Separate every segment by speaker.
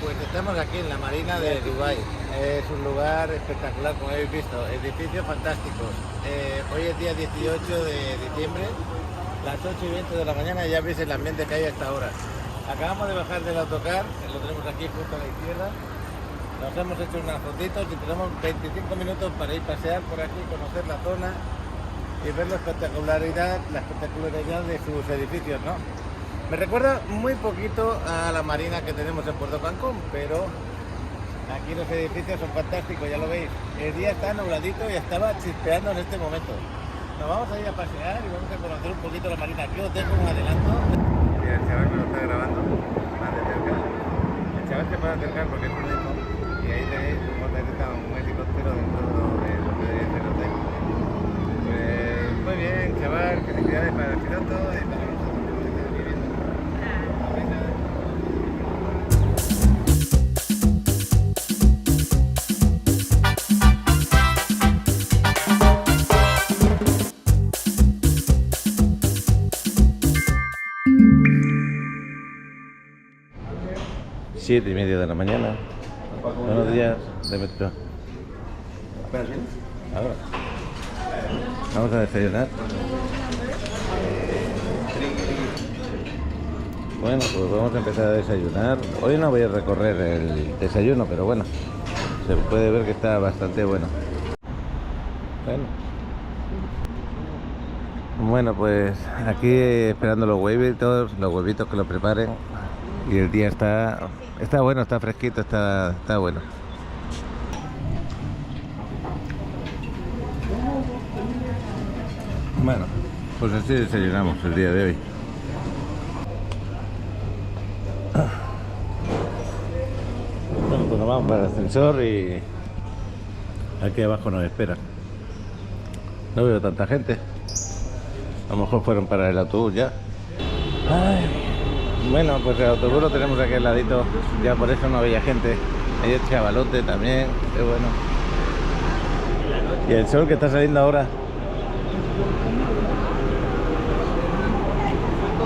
Speaker 1: Pues estamos aquí en la Marina de Dubái. Es un lugar espectacular, como habéis visto. Edificios fantásticos. Hoy es día 18 de diciembre, las 8:20 de la mañana, y ya veis el ambiente que hay a esta hora. Acabamos de bajar del autocar, lo tenemos aquí justo a la izquierda. Nos hemos hecho unas fotitos y tenemos 25 minutos para ir a pasear por aquí, conocer la zona y ver la espectacularidad de sus edificios, ¿no? Me recuerda muy poquito a la marina que tenemos en Puerto Cancún, pero aquí los edificios son fantásticos, ya lo veis. El día está nubladito y estaba chispeando en este momento. Nos vamos a ir a pasear y vamos a conocer un poquito la marina. Aquí os dejo un adelanto. Mira, el chaval me lo está grabando más de cerca. El chaval se puede acercar porque es un iPhone y ahí tenéis un helicóptero dentro del hotel. Pues muy bien, chaval, felicidades para el piloto y para nosotros. 7:30 de la mañana. Buenos días, Demetrio. Ahora. Vamos a desayunar. Bueno, pues vamos a empezar a desayunar. Hoy no voy a recorrer el desayuno, pero bueno, se puede ver que está bastante bueno. Bueno, pues aquí esperando los huevitos que lo preparen. Y el día está bueno, está fresquito, está bueno. Bueno, pues así desayunamos el día de hoy. Bueno, pues nos vamos para el ascensor y aquí abajo nos esperan. No veo tanta gente. A lo mejor fueron para el autobús ya. Ay. Bueno, pues el autobús lo tenemos aquí al ladito, ya por eso no había gente. Hay el chavalote también, qué bueno. Y el sol que está saliendo ahora.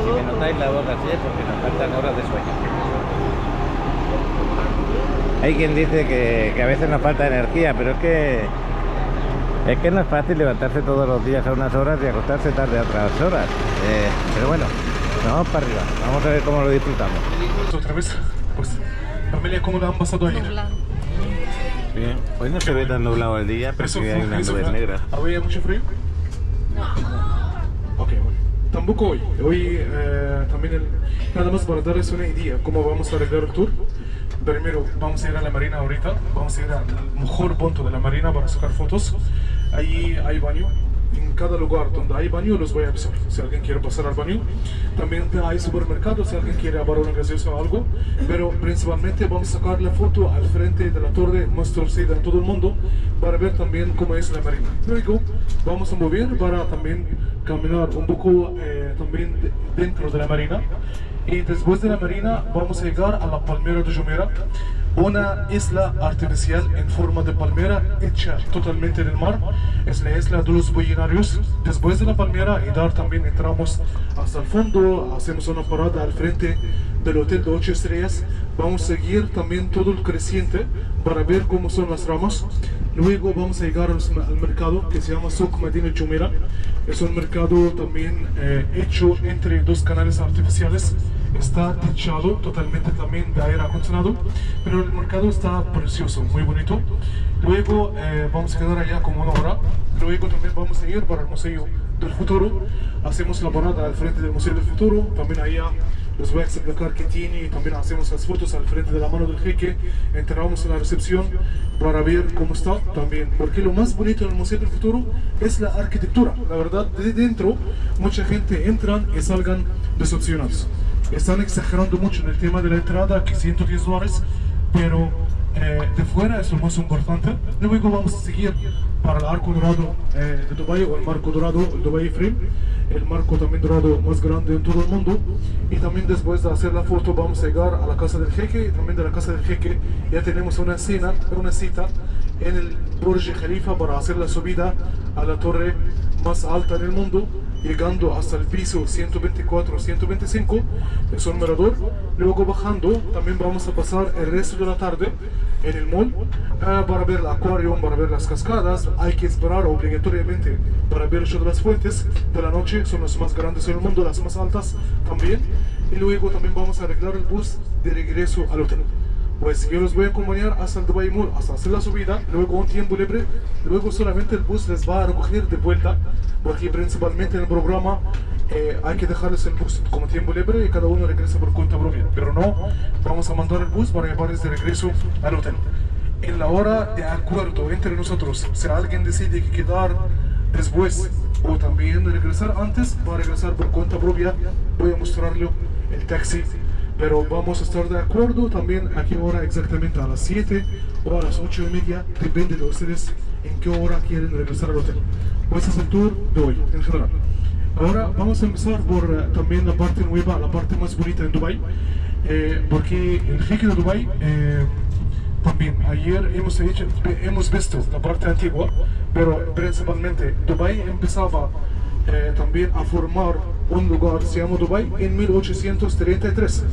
Speaker 1: Si me notáis la voz así es porque nos faltan horas de sueño. Hay quien dice que a veces nos falta energía, pero es que no es fácil levantarse todos los días a unas horas y acostarse tarde a otras horas. Pero bueno. Vamos para arriba, vamos a ver cómo lo disfrutamos.
Speaker 2: Otra vez, pues, familia, ¿cómo la han pasado ayer?
Speaker 1: Bien, hoy no se ve tan nublado el día, pero sí hay unas nubes negras.
Speaker 2: ¿Había mucho frío? No. Ok, bueno. Tampoco hoy. Hoy también, nada más para darles una idea cómo vamos a arreglar el tour. Primero, vamos a ir a la marina ahorita, vamos a ir al mejor punto de la marina para sacar fotos. Ahí hay baño. En cada lugar donde hay baño los voy a avisar si alguien quiere pasar al baño. También hay supermercados si alguien quiere llevar una gaseosa o algo, pero principalmente vamos a sacar la foto al frente de la torre, mostrarse a todo el mundo para ver también cómo es la marina. Luego vamos a mover para también caminar un poco también dentro de la marina, y después de la marina vamos a llegar a la Palmera de Jumeirah, una isla artificial en forma de palmera hecha totalmente en el mar. Es la isla de los ballenarios. Después de la Palmera y dar también entramos hasta el fondo, hacemos una parada al frente del hotel de 8 estrellas. Vamos a seguir también todo el creciente para ver cómo son las ramas. Luego vamos a llegar al mercado que se llama Souk Medina Jumeirah. Es un mercado también hecho entre dos canales artificiales. Está techado totalmente también de aire acondicionado, pero el mercado está precioso, muy bonito. Luego vamos a quedar allá como una hora. Luego también vamos a ir para el Museo del Futuro. Hacemos la parada al frente del Museo del Futuro. También allá les voy a explicar qué tiene. También hacemos las fotos al frente de la mano del jeque. Entramos en la recepción para ver cómo está también. Porque lo más bonito del Museo del Futuro es la arquitectura. La verdad, de dentro mucha gente entran y salgan decepcionados. Están exagerando mucho en el tema de la entrada, que $110, pero de fuera es lo más importante. Luego vamos a seguir para el arco dorado de Dubái, o el marco dorado, el Dubai Frame, el marco también dorado más grande en todo el mundo. Y también después de hacer la foto vamos a llegar a la casa del jeque, y también de la casa del jeque ya tenemos una cita en el Burj Khalifa para hacer la subida a la torre más alta del mundo. llegando hasta el piso 124, 125, es un mirador. Luego bajando, también vamos a pasar el resto de la tarde en el mall para ver el acuario, para ver las cascadas. Hay que esperar obligatoriamente para ver el show de las fuentes de la noche, son las más grandes en el mundo, las más altas también. Y luego también vamos a arreglar el bus de regreso al hotel. Pues yo los voy a acompañar hasta el Dubai Mall, hasta hacer la subida, luego un tiempo libre, luego solamente el bus les va a recoger de vuelta, porque principalmente en el programa hay que dejarles el bus como tiempo libre y cada uno regresa por cuenta propia, pero no vamos a mandar el bus para llevarles de regreso al hotel. En la hora de acuerdo entre nosotros, si alguien decide que quedar después o también regresar antes, va a regresar por cuenta propia, voy a mostrarle el taxi. Pero vamos a estar de acuerdo también a qué hora exactamente, a las 7 o a las 8:30, depende de ustedes en qué hora quieren regresar al hotel. Pues ese es el tour de hoy, en general. Ahora vamos a empezar por también la parte nueva, la parte más bonita en Dubai, porque el jeque de Dubai, también ayer hemos visto la parte antigua, pero principalmente Dubai empezaba también a formar un lugar, se llama Dubai, en 1833.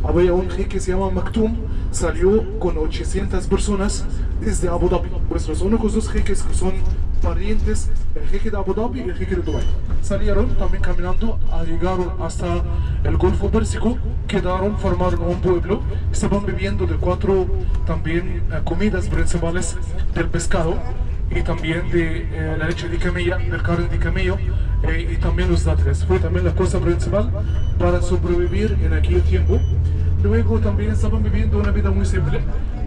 Speaker 2: Había un jeque que se llama Maktoum, salió con 800 personas desde Abu Dhabi. Pues los únicos dos jeques que son parientes, el jeque de Abu Dhabi y el jeque de Dubai. Salieron también caminando, llegaron hasta el Golfo Pérsico, quedaron, formaron un pueblo, estaban viviendo de 4 también comidas principales del pescado y también de la leche de camello, del carne de camello y también los dátiles. Fue también la cosa principal para sobrevivir en aquel tiempo. Luego también estaban viviendo una vida muy simple,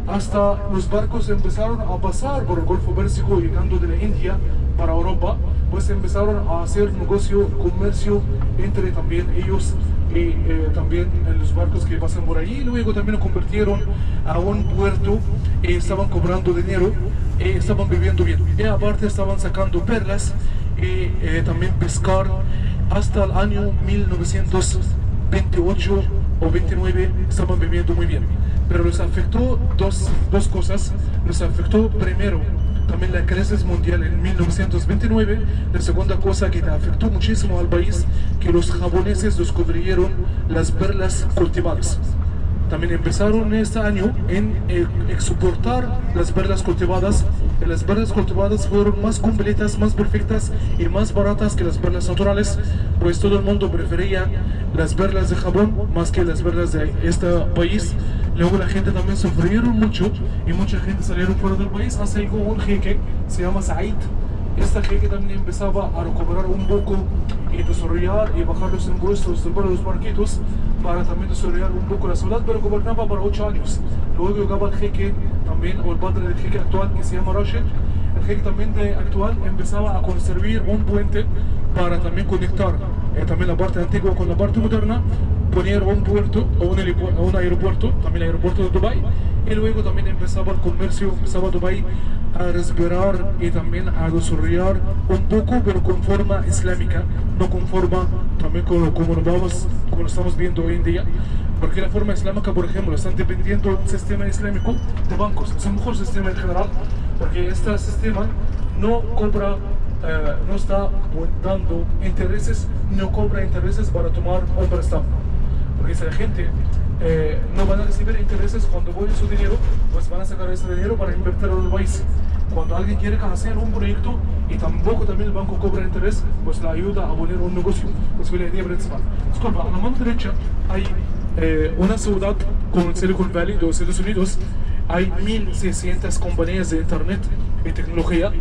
Speaker 2: hasta los barcos empezaron a pasar por el Golfo Pérsico llegando de la India para Europa, pues empezaron a hacer negocio, comercio entre también ellos y también los barcos que pasan por allí. Luego también lo convirtieron a un puerto y estaban cobrando dinero y estaban viviendo bien. Y aparte estaban sacando perlas y también pescar hasta el año 1928 o 29 estaban viviendo muy bien. Pero les afectó dos cosas. Les afectó primero también la crisis mundial en 1929. La segunda cosa que afectó muchísimo al país, que los japoneses descubrieron las perlas cultivadas. También empezaron este año en exportar las perlas cultivadas. Y las perlas cultivadas fueron más completas, más perfectas y más baratas que las perlas naturales, pues todo el mundo prefería las perlas de Japón más que las perlas de este país. Luego la gente también sufrieron mucho y mucha gente salieron fuera del país. Hasta llegó un jeque, se llama Said. Este jeque también empezaba a recuperar un poco y desarrollar y bajar los impuestos para los barquitos para también desarrollar un poco la ciudad, pero gobernaba para 8 años. Luego llegaba el jeque también, o el padre del jeque actual, que se llama Rashid. El jeque también actual empezaba a construir un puente para también conectar también la parte antigua con la parte moderna, poner un puerto o un aeropuerto, también el aeropuerto de Dubai. Y luego también empezaba el comercio, empezaba Dubai a respirar y también a desarrollar un poco, pero con forma islámica, no con forma también como lo estamos viendo hoy en día. Porque la forma islámica, por ejemplo, están dependiendo del sistema islámico de bancos. Es el mejor sistema en general, porque este sistema no cobra, no está dando intereses, no cobra intereses para tomar un préstamo. Porque si la gente no van a recibir intereses cuando voy su dinero, pues van a sacar ese dinero para invertirlo en el país. Cuando alguien quiere hacer un proyecto y tampoco también el banco cobra interés, pues la ayuda a poner un negocio. Pues fue la idea principal. Disculpa, a la mano derecha hay una ciudad como el Silicon Valley de los Estados Unidos. Hay 1.600 compañías de internet y tecnología.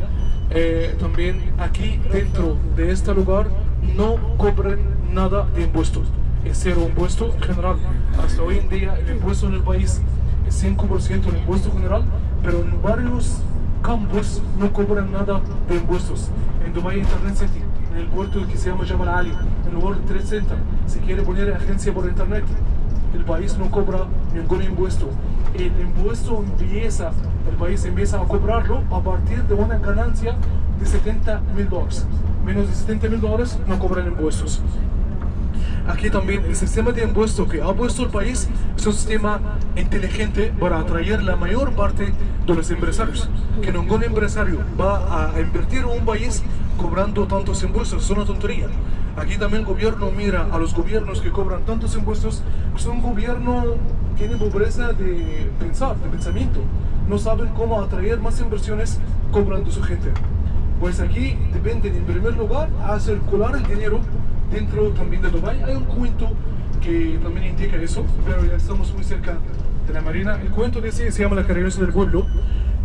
Speaker 2: También aquí dentro de este lugar no cobran nada de impuestos. Es cero impuesto en general. Hasta hoy en día el impuesto en el país es 5% el impuesto general, pero en varios campos no cobran nada de impuestos. En Dubai Internet City, en el puerto que se llama Jamal Ali, en el World Trade Center, si quiere poner agencia por internet, el país no cobra ningún impuesto. El impuesto el país empieza a cobrarlo a partir de una ganancia de $70.000. Menos de $70.000 no cobran impuestos. Aquí también el sistema de impuestos que ha puesto el país es un sistema inteligente para atraer la mayor parte de los empresarios. Que ningún empresario va a invertir en un país cobrando tantos impuestos, es una tontería. Aquí también el gobierno mira a los gobiernos que cobran tantos impuestos, pues un gobierno tiene pobreza de pensar, de pensamiento. No saben cómo atraer más inversiones cobrando su gente. Pues aquí dependen en primer lugar a circular el dinero dentro también de Dubái. Hay un cuento que también indica eso, pero ya estamos muy cerca de la marina. El cuento dice, se llama La Cariñosa del Pueblo.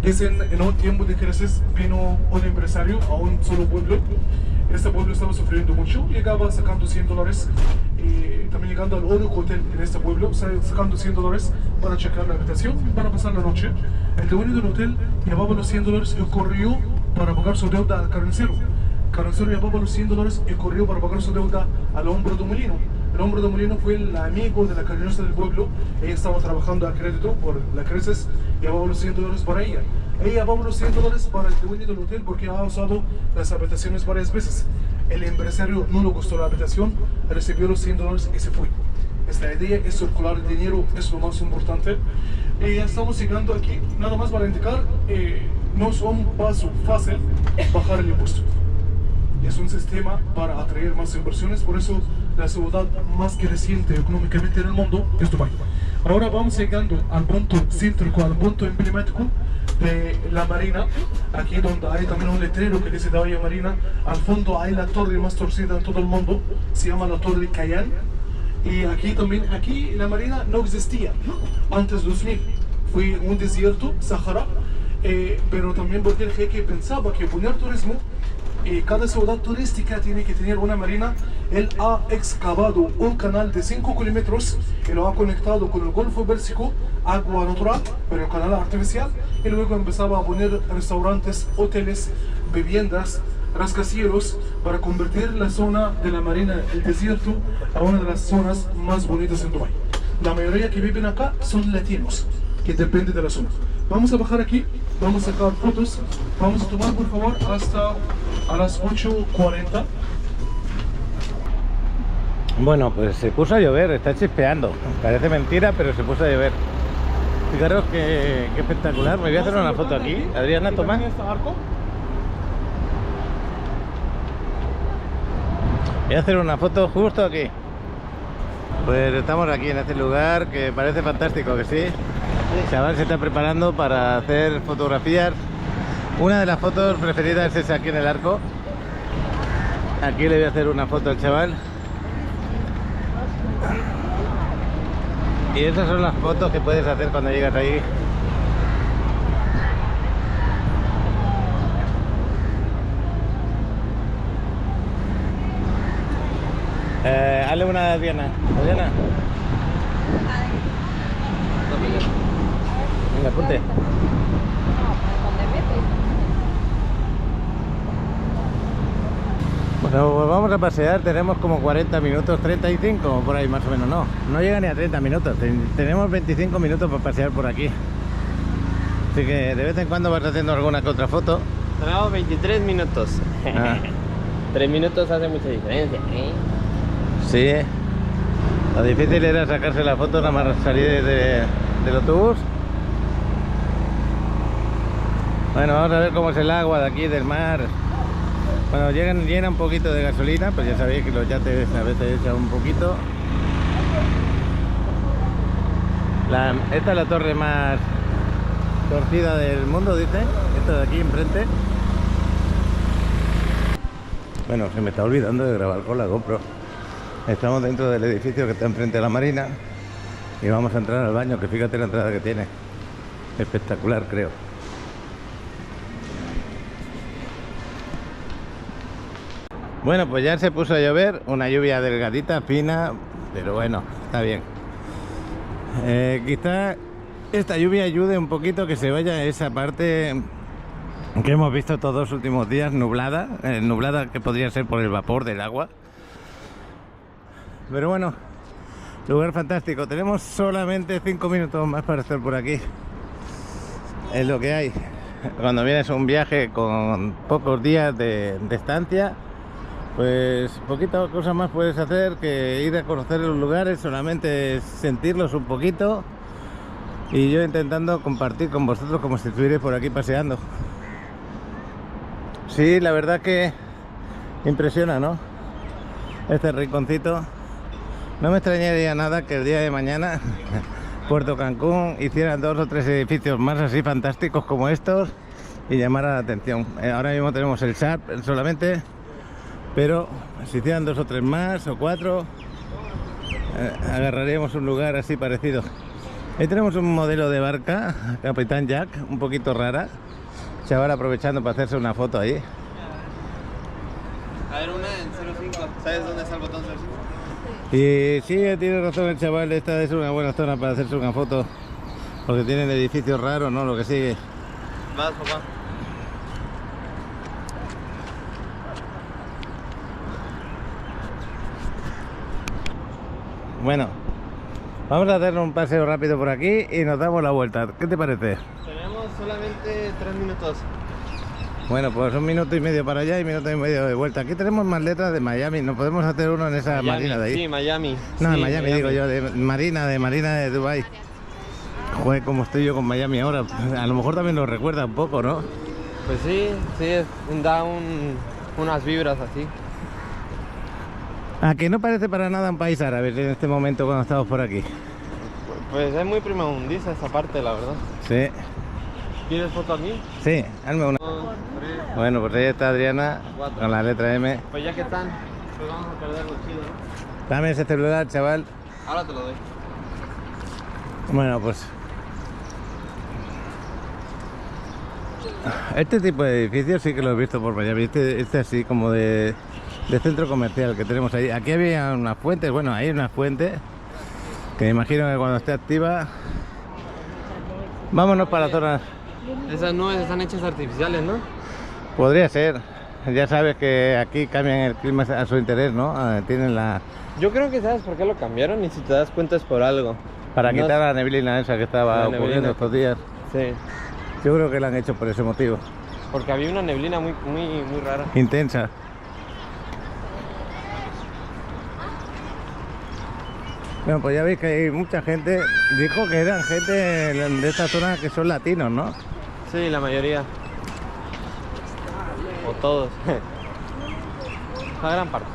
Speaker 2: Dicen, en un tiempo de crisis vino un empresario a un solo pueblo. Este pueblo estaba sufriendo mucho, llegaba sacando $100, también llegando al único hotel en este pueblo, sacando $100 para checar la habitación, para pasar la noche. El dueño del hotel llevaba los $100 y corrió para pagar su deuda al carnicero. El carnicero llevaba los $100 y corrió para pagar su deuda al hombre de molino. El hombre de molino fue el amigo de la cariñosa del pueblo. Ella estaba trabajando a crédito por la crisis, llevaba los $100 para ella. Ella llevaba los $100 para el dueño del hotel porque ha usado las habitaciones varias veces. El empresario no le gustó la habitación, recibió los $100 y se fue. Esta idea es circular el dinero, es lo más importante. Ya estamos llegando aquí, nada más para indicar, no es un paso fácil bajar el impuesto. Es un sistema para atraer más inversiones, por eso la ciudad más creciente económicamente en el mundo es Dubái. Ahora vamos llegando al punto céntrico, al punto emblemático de la marina, aquí donde hay también un letrero que dice Dubái Marina. Al fondo hay la torre más torcida en todo el mundo, se llama la Torre de Cayán. Y aquí también, aquí la marina no existía antes de 2000, fue un desierto, Sahara, pero también porque el jeque pensaba que poner turismo, cada ciudad turística tiene que tener una marina. Él ha excavado un canal de 5 kilómetros y lo ha conectado con el Golfo Pérsico, agua natural, pero canal artificial, y luego empezaba a poner restaurantes, hoteles, viviendas, rascacielos para convertir la zona de la marina, el desierto, a una de las zonas más bonitas en Dubái. La mayoría que viven acá son latinos, que depende de la zona. Vamos a bajar aquí, vamos a sacar fotos, vamos a tomar por favor hasta a las 8:40.
Speaker 1: Bueno, pues se puso a llover, está chispeando. Parece mentira, pero se puso a llover. Fijaros qué espectacular. Me voy a hacer una foto aquí. Adriana, toma. Voy a hacer una foto justo aquí. Pues estamos aquí en este lugar que parece fantástico, que sí. El chaval se está preparando para hacer fotografías. Una de las fotos preferidas es aquí en el arco. Aquí le voy a hacer una foto al chaval. Y esas son las fotos que puedes hacer cuando llegas ahí. Hazle una a Adriana. Adriana. Venga, ponte. Bueno, pues vamos a pasear, tenemos como 40 minutos, 35 por ahí más o menos, no llega ni a 30 minutos, tenemos 25 minutos para pasear por aquí. Así que de vez en cuando vas haciendo alguna que otra foto.
Speaker 3: Tenemos 23 minutos. 3 minutos hace mucha diferencia, ¿eh?
Speaker 1: Sí, lo difícil era sacarse la foto nada más salir del autobús. Bueno, vamos a ver cómo es el agua de aquí, del mar. Bueno, llena un poquito de gasolina, pues ya sabéis que los yates a veces echan un poquito. Esta es la torre más torcida del mundo, dice. Esta de aquí enfrente. Bueno, se me está olvidando de grabar con la GoPro. Estamos dentro del edificio que está enfrente de la marina y vamos a entrar al baño, que fíjate la entrada que tiene. Espectacular, creo. Bueno, pues ya se puso a llover, una lluvia delgadita, fina, pero bueno, está bien. Quizá esta lluvia ayude un poquito que se vaya esa parte que hemos visto todos los últimos días nublada, nublada que podría ser por el vapor del agua. Pero bueno, lugar fantástico. Tenemos solamente 5 minutos más para estar por aquí. Es lo que hay. Cuando vienes a un viaje con pocos días de estancia, pues poquitas cosas más puedes hacer que ir a conocer los lugares, solamente sentirlos un poquito. Y yo intentando compartir con vosotros como si estuvierais por aquí paseando. Sí, la verdad que impresiona, ¿no? este rinconcito. No me extrañaría nada que el día de mañana Puerto Cancún hicieran 2 o 3 edificios más así fantásticos como estos y llamara la atención. Ahora mismo tenemos el Sharp solamente, pero si hicieran 2 o 3 más o 4, agarraríamos un lugar así parecido. Ahí tenemos un modelo de barca, Capitán Jack, un poquito rara. Chaval aprovechando para hacerse una foto ahí.
Speaker 3: A ver, una en 05. ¿Sabes dónde está el botón 05?
Speaker 1: Y sí, tiene razón el chaval, esta es una buena zona para hacerse una foto. Porque tienen edificios raros, ¿no? Lo que sigue.
Speaker 3: Vas, papá.
Speaker 1: Bueno, vamos a hacer un paseo rápido por aquí y nos damos la vuelta. ¿Qué te parece?
Speaker 3: Tenemos solamente 3 minutos.
Speaker 1: Bueno, pues 1 minuto y medio para allá y 1 minuto y medio de vuelta. Aquí tenemos más letras de Miami. ¿No podemos hacer uno en esa marina de ahí?
Speaker 3: Sí, Miami.
Speaker 1: No,
Speaker 3: sí,
Speaker 1: en Miami digo yo, de Marina de Dubái. Joder, como estoy yo con Miami ahora. A lo mejor también lo recuerda un poco, ¿no?
Speaker 3: Pues sí, da unas vibras así.
Speaker 1: A que no parece para nada un país árabe en este momento cuando estamos por aquí.
Speaker 3: Pues es muy primermundista esa parte, la verdad.
Speaker 1: Sí,
Speaker 3: ¿Quieres foto aquí?
Speaker 1: sí, hazme una.
Speaker 3: 2, 3,
Speaker 1: Bueno, pues ahí está Adriana
Speaker 3: 4.
Speaker 1: con la letra M.
Speaker 3: Pues ya que están, pues vamos a perder lo chido, ¿no?
Speaker 1: Dame ese celular, chaval.
Speaker 3: Ahora te lo doy.
Speaker 1: Bueno, pues este tipo de edificios sí que lo he visto por Miami. Este así como de centro comercial que tenemos ahí. Aquí había unas fuentes, bueno, hay una fuente que me imagino que cuando esté activa. Vámonos para la zona.
Speaker 3: Esas nubes están hechas artificiales, ¿no?
Speaker 1: Podría ser. Ya sabes que aquí cambian el clima a su interés, ¿no? Tienen la...
Speaker 3: Yo creo que sabes por qué lo cambiaron y si te das cuenta es por algo.
Speaker 1: Para
Speaker 3: No
Speaker 1: quitar la neblina esa que estaba
Speaker 3: La
Speaker 1: ocurriendo
Speaker 3: neblina.
Speaker 1: estos días.
Speaker 3: Sí,
Speaker 1: Yo creo que la han hecho por ese motivo.
Speaker 3: porque había una neblina muy rara.
Speaker 1: Intensa. Bueno, pues ya veis que hay mucha gente. Dijo que eran gente de esta zona que son latinos, ¿no?
Speaker 3: Sí, la mayoría. O todos. La gran parte.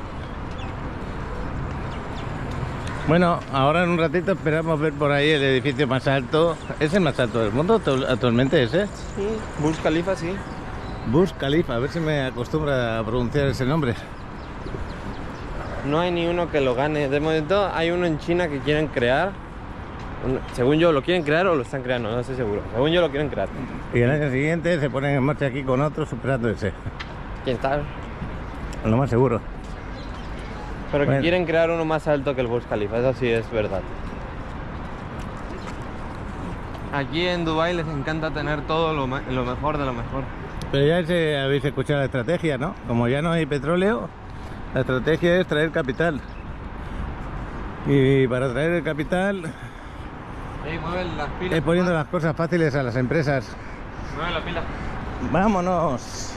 Speaker 1: Bueno, ahora en un ratito esperamos ver por ahí el edificio más alto. ¿Es el más alto del mundo actualmente ese?
Speaker 3: Sí, Burj Khalifa, sí.
Speaker 1: Burj Khalifa, a ver si me acostumbra a pronunciar ese nombre.
Speaker 3: No hay ni uno que lo gane. De momento hay uno en China que quieren crear. Según yo, ¿lo quieren crear o lo están creando? No estoy seguro. Según yo, lo quieren crear.
Speaker 1: Y el año siguiente se ponen en marcha aquí con otro superando ese.
Speaker 3: ¿Quién sabe?
Speaker 1: Lo más seguro.
Speaker 3: Pero que
Speaker 1: Bueno.
Speaker 3: quieren crear uno más alto que el Burj Khalifa. Eso sí es verdad. Aquí en Dubái les encanta tener todo lo mejor de lo mejor.
Speaker 1: Pero ya habéis escuchado la estrategia, ¿no? Como ya no hay petróleo, la estrategia es traer capital. Y para traer el capital
Speaker 3: Mueven las pilas.
Speaker 1: es poniendo las cosas fáciles a las empresas.
Speaker 3: Mueve la pila.
Speaker 1: ¡Vámonos!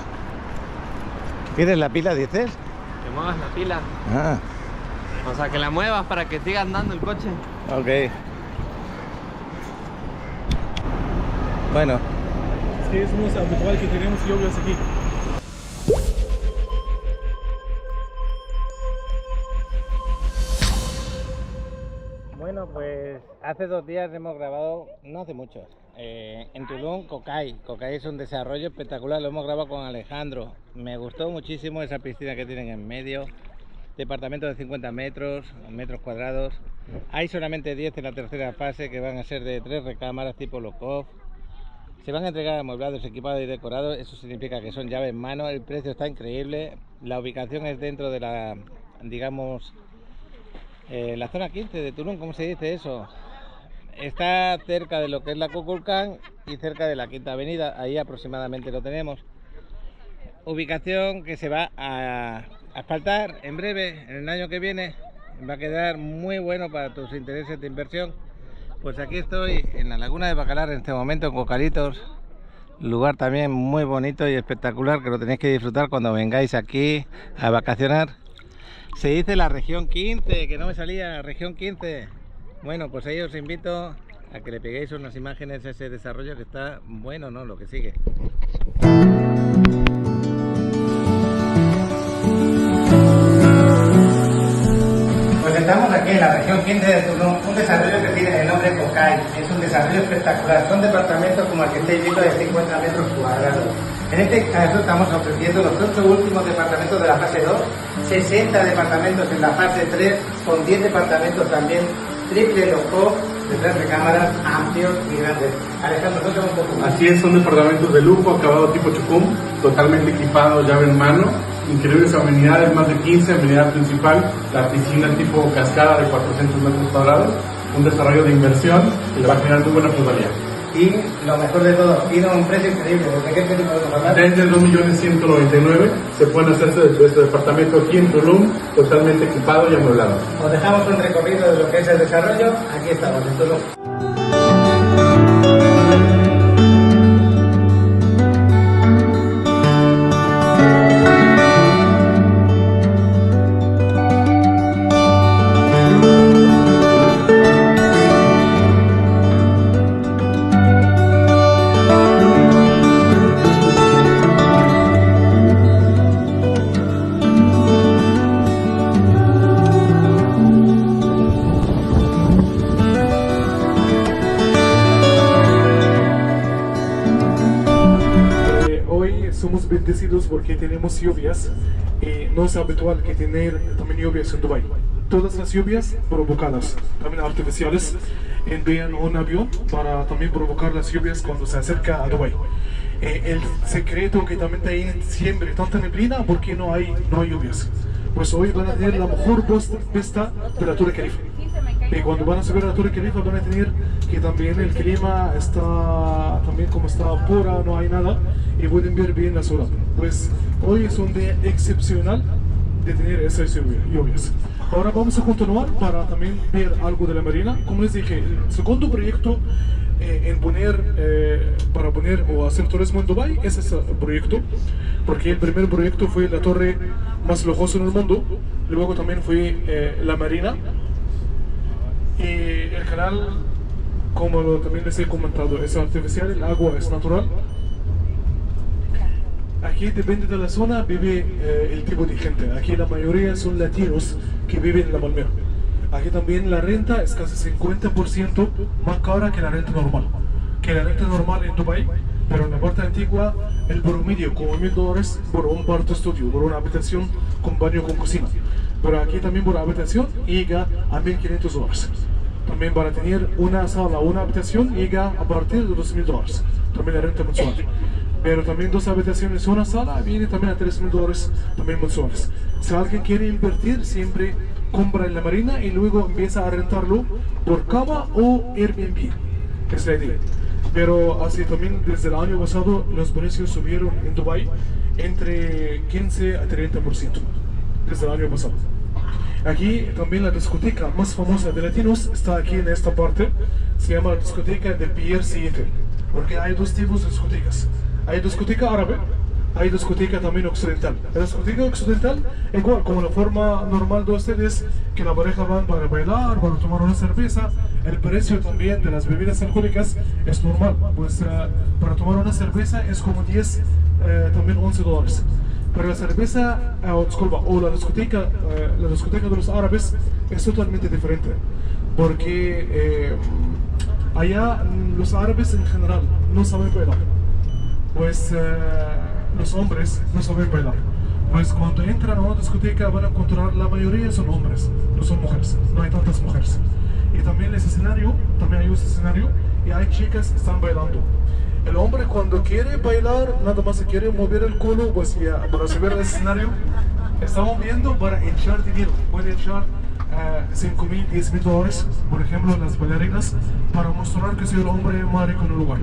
Speaker 1: ¿Quieres la pila, dices?
Speaker 3: Que muevas la pila.
Speaker 1: Ah,
Speaker 3: O sea, que la muevas para que siga andando el coche.
Speaker 1: ok. Bueno,
Speaker 2: Es que es más habitual que tenemos lluvias aquí.
Speaker 1: bueno, pues hace 2 días hemos grabado, no hace mucho, en Tulum, Cocay. Cocay es un desarrollo espectacular, lo hemos grabado con Alejandro. Me gustó muchísimo esa piscina que tienen en medio. Departamento de 50 metros cuadrados. Hay solamente 10 en la tercera fase, que van a ser de 3 recámaras tipo low-cost. Se van a entregar amueblados, equipados y decorados. Eso significa que son llave en mano. El precio está increíble. La ubicación es dentro de la, digamos, la zona 15 de Tulum. ¿Cómo se dice eso? Está cerca de lo que es la Kukulcán y cerca de la Quinta Avenida. Ahí aproximadamente lo tenemos. Ubicación que se va a asfaltar en breve, en el año que viene. Va a quedar muy bueno para tus intereses de inversión. Pues aquí estoy en la Laguna de Bacalar en este momento, en Cocalitos. Lugar también muy bonito y espectacular, que lo tenéis que disfrutar cuando vengáis aquí a vacacionar. Se dice la región 15, que no me salía, región 15. Bueno, pues ahí os invito a que le peguéis unas imágenes a ese desarrollo que está bueno, ¿no? Lo que sigue. aquí en la región 15 de Tulum un desarrollo que tiene el nombre Cocay. Es un desarrollo espectacular. Son departamentos como el que estáis viendo de 50 metros cuadrados. En este caso estamos ofreciendo los 8 últimos departamentos de la fase 2, 60 departamentos en la fase 3, con 10 departamentos también triple loco, de 3 recámaras, amplios y grandes. Alejandro, cuéntame un poco más.
Speaker 2: Así es, son departamentos de lujo, acabado tipo Chucum, totalmente equipados, llave en mano, increíbles amenidades, más de 15, amenidad principal, la piscina tipo cascada de 400 metros cuadrados, un desarrollo de inversión y le va a generar muy buena plusvalía.
Speaker 1: Y lo mejor de todo, tiene un precio increíble. ¿De qué precio podemos hablar?
Speaker 2: Desde 2.199.000 se pueden hacerse de este departamento aquí en Tulum, totalmente equipado y amueblado.
Speaker 1: Os dejamos un recorrido de lo que es el desarrollo. Aquí estamos, en Tulum.
Speaker 2: Somos bendecidos porque tenemos lluvias y no es habitual que tener también lluvias en Dubái. Todas las lluvias provocadas, también artificiales, envían un avión para también provocar las lluvias cuando se acerca a Dubái. El secreto que también hay siempre tanta neblina porque no hay lluvias. Pues hoy van a tener la mejor vista de la Torre Khalifa. Y cuando van a subir a la Torre Khalifa van a tener que también el clima está también como está pura, no hay nada y pueden ver bien la ciudad. Pues hoy es un día excepcional de tener esas lluvias. Ahora vamos a continuar para también ver algo de la marina. Como les dije, el segundo proyecto para poner o hacer turismo en Dubái es ese proyecto, porque el primer proyecto fue la torre más lujosa en el mundo, luego también fue la marina. Y el canal, como también les he comentado, es artificial, el agua es natural. Aquí depende de la zona, vive el tipo de gente. Aquí la mayoría son latinos que viven en la Palmera. Aquí también la renta es casi 50% más cara que la renta normal. En Dubái, pero en la parte antigua el promedio como $1.000 por un cuarto estudio, por una habitación con baño con cocina. Pero aquí también por habitación llega a $1.500. También para tener una sala o una habitación llega a partir de $2.000. También la renta mensual. Pero también 2 habitaciones y una sala viene también a $3.000 también mensuales. Si alguien quiere invertir, siempre compra en la marina y luego empieza a rentarlo por cama o Airbnb. Es la idea. Pero así también desde el año pasado los precios subieron en Dubái entre 15 a 30% desde el año pasado. Aquí también la discoteca más famosa de latinos está aquí en esta parte. Se llama la discoteca de Pier 7, porque hay 2 tipos de discotecas. Hay discoteca árabe, hay discoteca también occidental. La discoteca occidental, igual como la forma normal de ustedes, que la pareja van para bailar, para tomar una cerveza. El precio también de las bebidas alcohólicas es normal, pues para tomar una cerveza es como también $11. Pero la cerveza, o la discoteca de los árabes es totalmente diferente, porque allá los árabes en general no saben bailar. Pues los hombres no saben bailar. Pues cuando entran a una discoteca van a encontrar la mayoría son hombres, no son mujeres, no hay tantas mujeres. Y también también hay un escenario y hay chicas que están bailando. El hombre cuando quiere bailar, nada más se quiere mover el culo, pues ya para subir al escenario, está moviendo para echar dinero. Puede echar $5.000, $10.000, por ejemplo, las bailarinas, para mostrar que soy el hombre más rico en el lugar.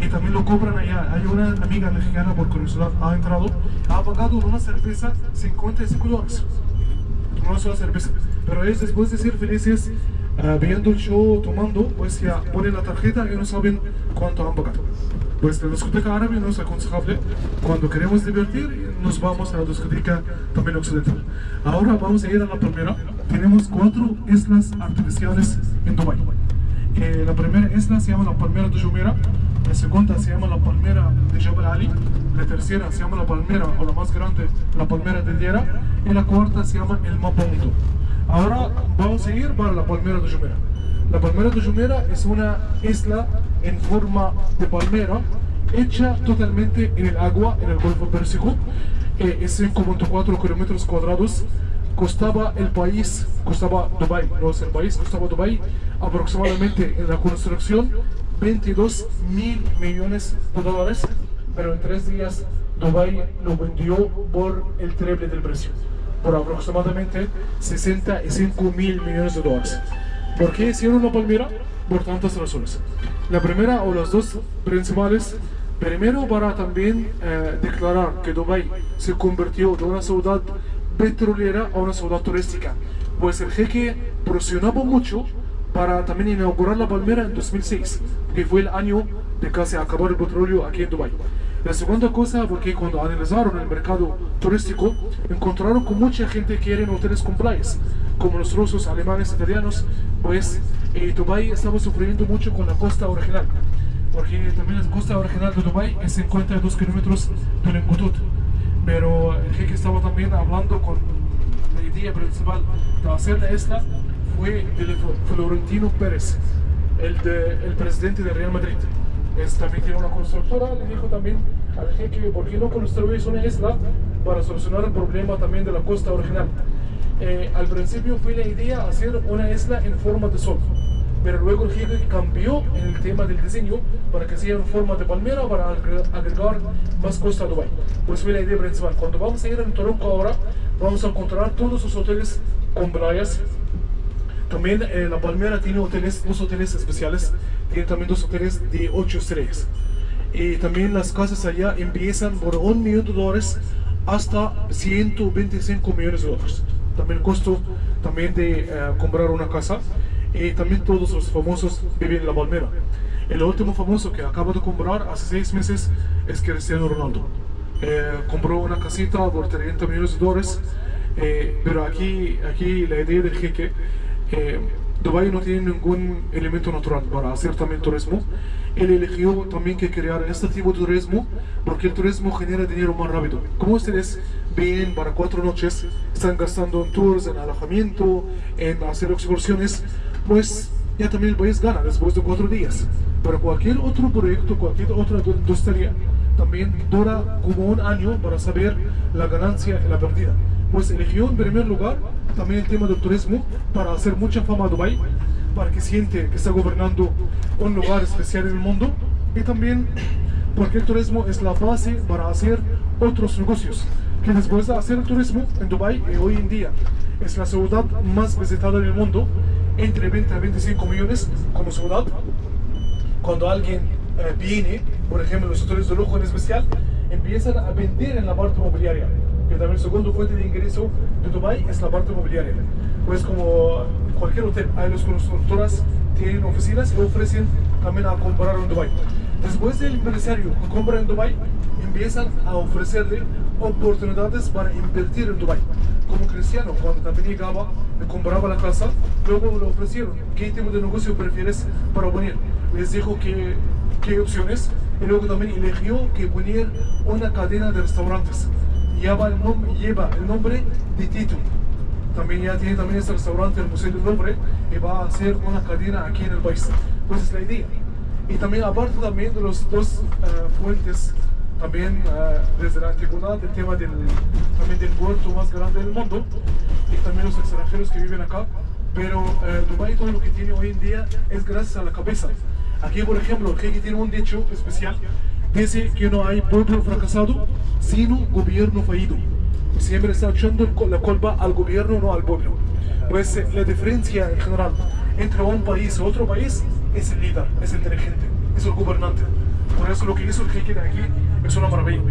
Speaker 2: Y también lo cobran allá. Hay una amiga mexicana, por curiosidad, ha entrado, ha pagado una cerveza $55. Una sola cerveza. Pero ellos después de ser felices, viendo el show, tomando, pues ya ponen la tarjeta y no saben cuánto han pagado. Pues la discoteca árabe no es aconsejable. Cuando queremos divertir, nos vamos a la discoteca también occidental. Ahora vamos a ir a la Palmera. Tenemos 4 islas artificiales en Dubái. La primera isla se llama la Palmera de Jumeirah, la segunda se llama la Palmera de Jabal Ali, la tercera se llama la Palmera, o la más grande, la Palmera de Deira, y la cuarta se llama el Mapondo. Ahora vamos a ir para la Palmera de Jumeirah. La Palmera de Jumeirah es una isla en forma de palmera hecha totalmente en el agua, en el Golfo Pérsico. Es 5.4 kilómetros cuadrados. Costaba Dubái, no es el país, costaba Dubái aproximadamente en la construcción 22.000 millones de dólares, pero en 3 días Dubái lo vendió por el triple del precio, por aproximadamente 65.000 millones de dólares. ¿Por qué hicieron la palmera? Por tantas razones. La primera o las dos principales: primero, para también declarar que Dubái se convirtió de una ciudad petrolera a una ciudad turística, pues el jeque presionaba mucho para también inaugurar la palmera en 2006, que fue el año de casi acabar el petróleo aquí en Dubái. La segunda cosa, porque cuando analizaron el mercado turístico, encontraron que mucha gente quiere hoteles con playas, como los rusos, alemanes, italianos, pues Dubái estaba sufriendo mucho con la costa original, porque también la costa original de Dubái es 52 kilómetros de longitud. Pero el jeque estaba también hablando con la idea principal de hacer la isla fue el Florentino Pérez, el presidente de Real Madrid. También tiene una constructora, le dijo también al jeque: ¿por qué no construís una isla para solucionar el problema también de la costa original? Al principio fue la idea hacer una isla en forma de sol, pero luego el jeque cambió en el tema del diseño para que sea en forma de palmera para agregar más costa a Dubái. Pues fue la idea principal. Cuando vamos a ir en Toronto ahora, vamos a encontrar todos los hoteles con playas. También la palmera tiene dos hoteles especiales, tiene también 2 hoteles de 8 estrellas. Y también las casas allá empiezan por $1 millón hasta 125 millones de dólares. También el costo también de comprar una casa. Y también todos los famosos viven en la palmera. El último famoso que acaba de comprar hace 6 meses es Cristiano Ronaldo. Compró una casita por 30 millones de dólares. Pero aquí la idea del jeque, Dubái no tiene ningún elemento natural para hacer también turismo. Él eligió también que crear este tipo de turismo porque el turismo genera dinero más rápido. Como ustedes ven, para 4 noches están gastando en tours, en alojamiento, en hacer excursiones, pues ya también el país gana después de 4 días. Pero cualquier otro proyecto, cualquier otra industria también dura como 1 año para saber la ganancia y la pérdida. Pues eligió en primer lugar también el tema del turismo para hacer mucha fama a Dubái, para que siente que está gobernando un lugar especial en el mundo, y también porque el turismo es la base para hacer otros negocios. Que después de hacer el turismo en Dubái, hoy en día es la ciudad más visitada en el mundo, entre 20 a 25 millones como ciudad. Cuando alguien viene, por ejemplo, los hoteles de lujo en especial, empiezan a vender en la parte mobiliaria, que también el segundo fuente de ingreso de Dubái es la parte mobiliaria. Pues como cualquier hotel, hay las constructoras tienen oficinas y ofrecen también a comprar en Dubái. Después del empresario que compra en Dubái, empiezan a ofrecerle oportunidades para invertir en Dubái. Como Cristiano, cuando también llegaba y compraba la casa, luego le ofrecieron: ¿qué tipo de negocio prefieres para venir? Les dijo qué opciones, y luego también eligió que poner una cadena de restaurantes. Lleva el nombre de Tito. También ya tiene también este restaurante, el Museo del Louvre, y va a hacer una cadena aquí en el país. Pues es la idea. Y también, aparte también de los dos fuentes, también desde la antigüedad, el tema también del puerto más grande del mundo, y también los extranjeros que viven acá. Pero Dubái, todo lo que tiene hoy en día es gracias a la cabeza. Aquí, por ejemplo, el jeque tiene un dicho especial: dice que no hay pueblo fracasado, sino gobierno fallido. Siempre está echando la culpa al gobierno, no al pueblo. Pues la diferencia en general entre un país y otro país es el líder, es el dirigente, es el gobernante. Por eso lo que hizo el jeque de aquí es una maravilla.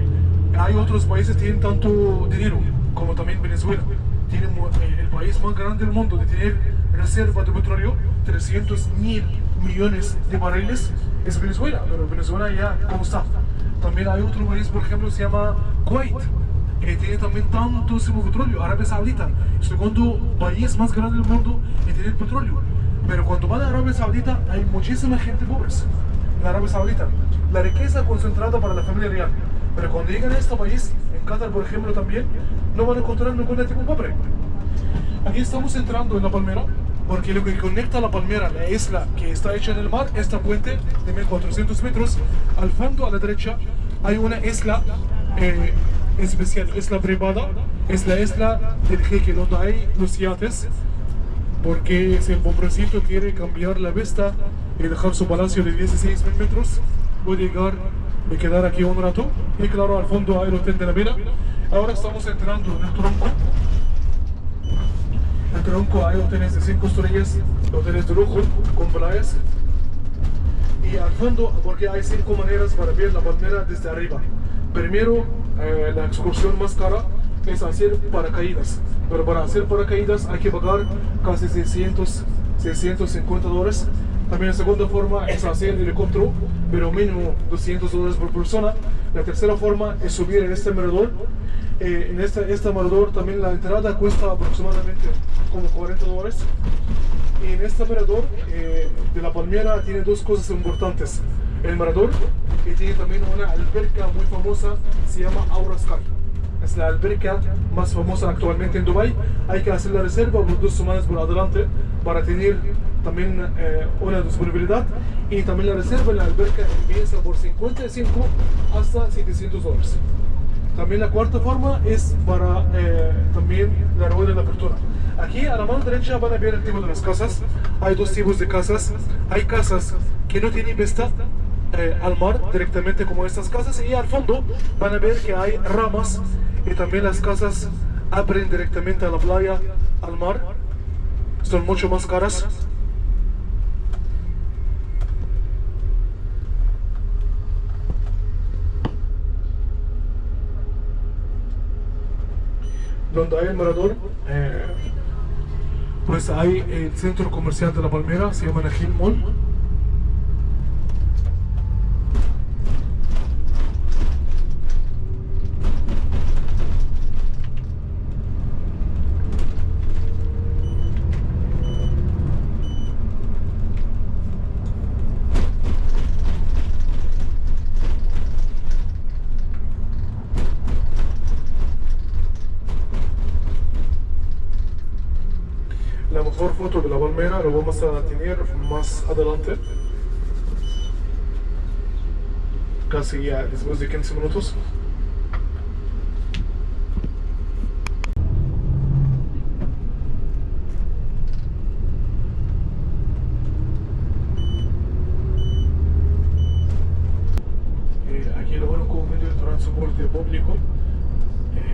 Speaker 2: Hay otros países que tienen tanto dinero, como también Venezuela. Tiene el país más grande del mundo de tener reserva de petróleo, 300.000 millones de barriles, es Venezuela. Pero Venezuela ya, ¿cómo está? También hay otro país, por ejemplo, se llama Kuwait, que tiene también tantísimo petróleo. Arabia Saudita, el segundo país más grande del mundo en tener petróleo. Pero cuando van a Arabia Saudita hay muchísima gente pobre en Arabia Saudita. La riqueza concentrada para la familia real. Pero cuando llegan a este país, en Qatar por ejemplo también, no van a encontrar ningún tipo pobre. Aquí estamos entrando en la palmera, porque lo que conecta la palmera, la isla que está hecha en el mar, esta puente de 1400 metros, al fondo a la derecha hay una isla especial, isla privada, es la isla del jeque, donde hay los yates, porque si el pobrecito quiere cambiar la vista y dejar su palacio de 16.000 metros, puede llegar y quedar aquí un rato. Y claro, al fondo hay el hotel de la Vela. Ahora estamos entrando en el tronco. En el tronco hay hoteles de 5 estrellas, hoteles de lujo, con playas. Y al fondo, porque hay 5 maneras para ver la palmera desde arriba. Primero, la excursión más cara es hacer paracaídas. Pero para hacer paracaídas hay que pagar casi 650 dólares. También la segunda forma es hacer helicóptero, pero mínimo 200 dólares por persona. La tercera forma es subir en este mirador. En este mirador también la entrada cuesta aproximadamente como 40 dólares. Y en este mirador de la palmera tiene 2 cosas importantes. El mirador, y tiene también una alberca muy famosa, se llama Aura Sky. Es la alberca más famosa actualmente en Dubái. Hay que hacer la reserva por 2 semanas por adelante para tener también una disponibilidad. Y también la reserva en la alberca empieza por 55 hasta 700 dólares. También la cuarta forma es para también la rueda de la apertura. Aquí a la mano derecha van a ver el tipo de las casas. Hay 2 tipos de casas. Hay casas que no tienen vista al mar directamente como estas casas, y al fondo van a ver que hay ramas, y también las casas abren directamente a la playa, al mar. Son mucho más caras. Donde hay el mirador, pues hay el centro comercial de la Palmera, se llama Najil Mall. La mejor foto de la palmera lo vamos a tener más adelante, casi ya después de 15 minutos. Aquí lo único medio de transporte público,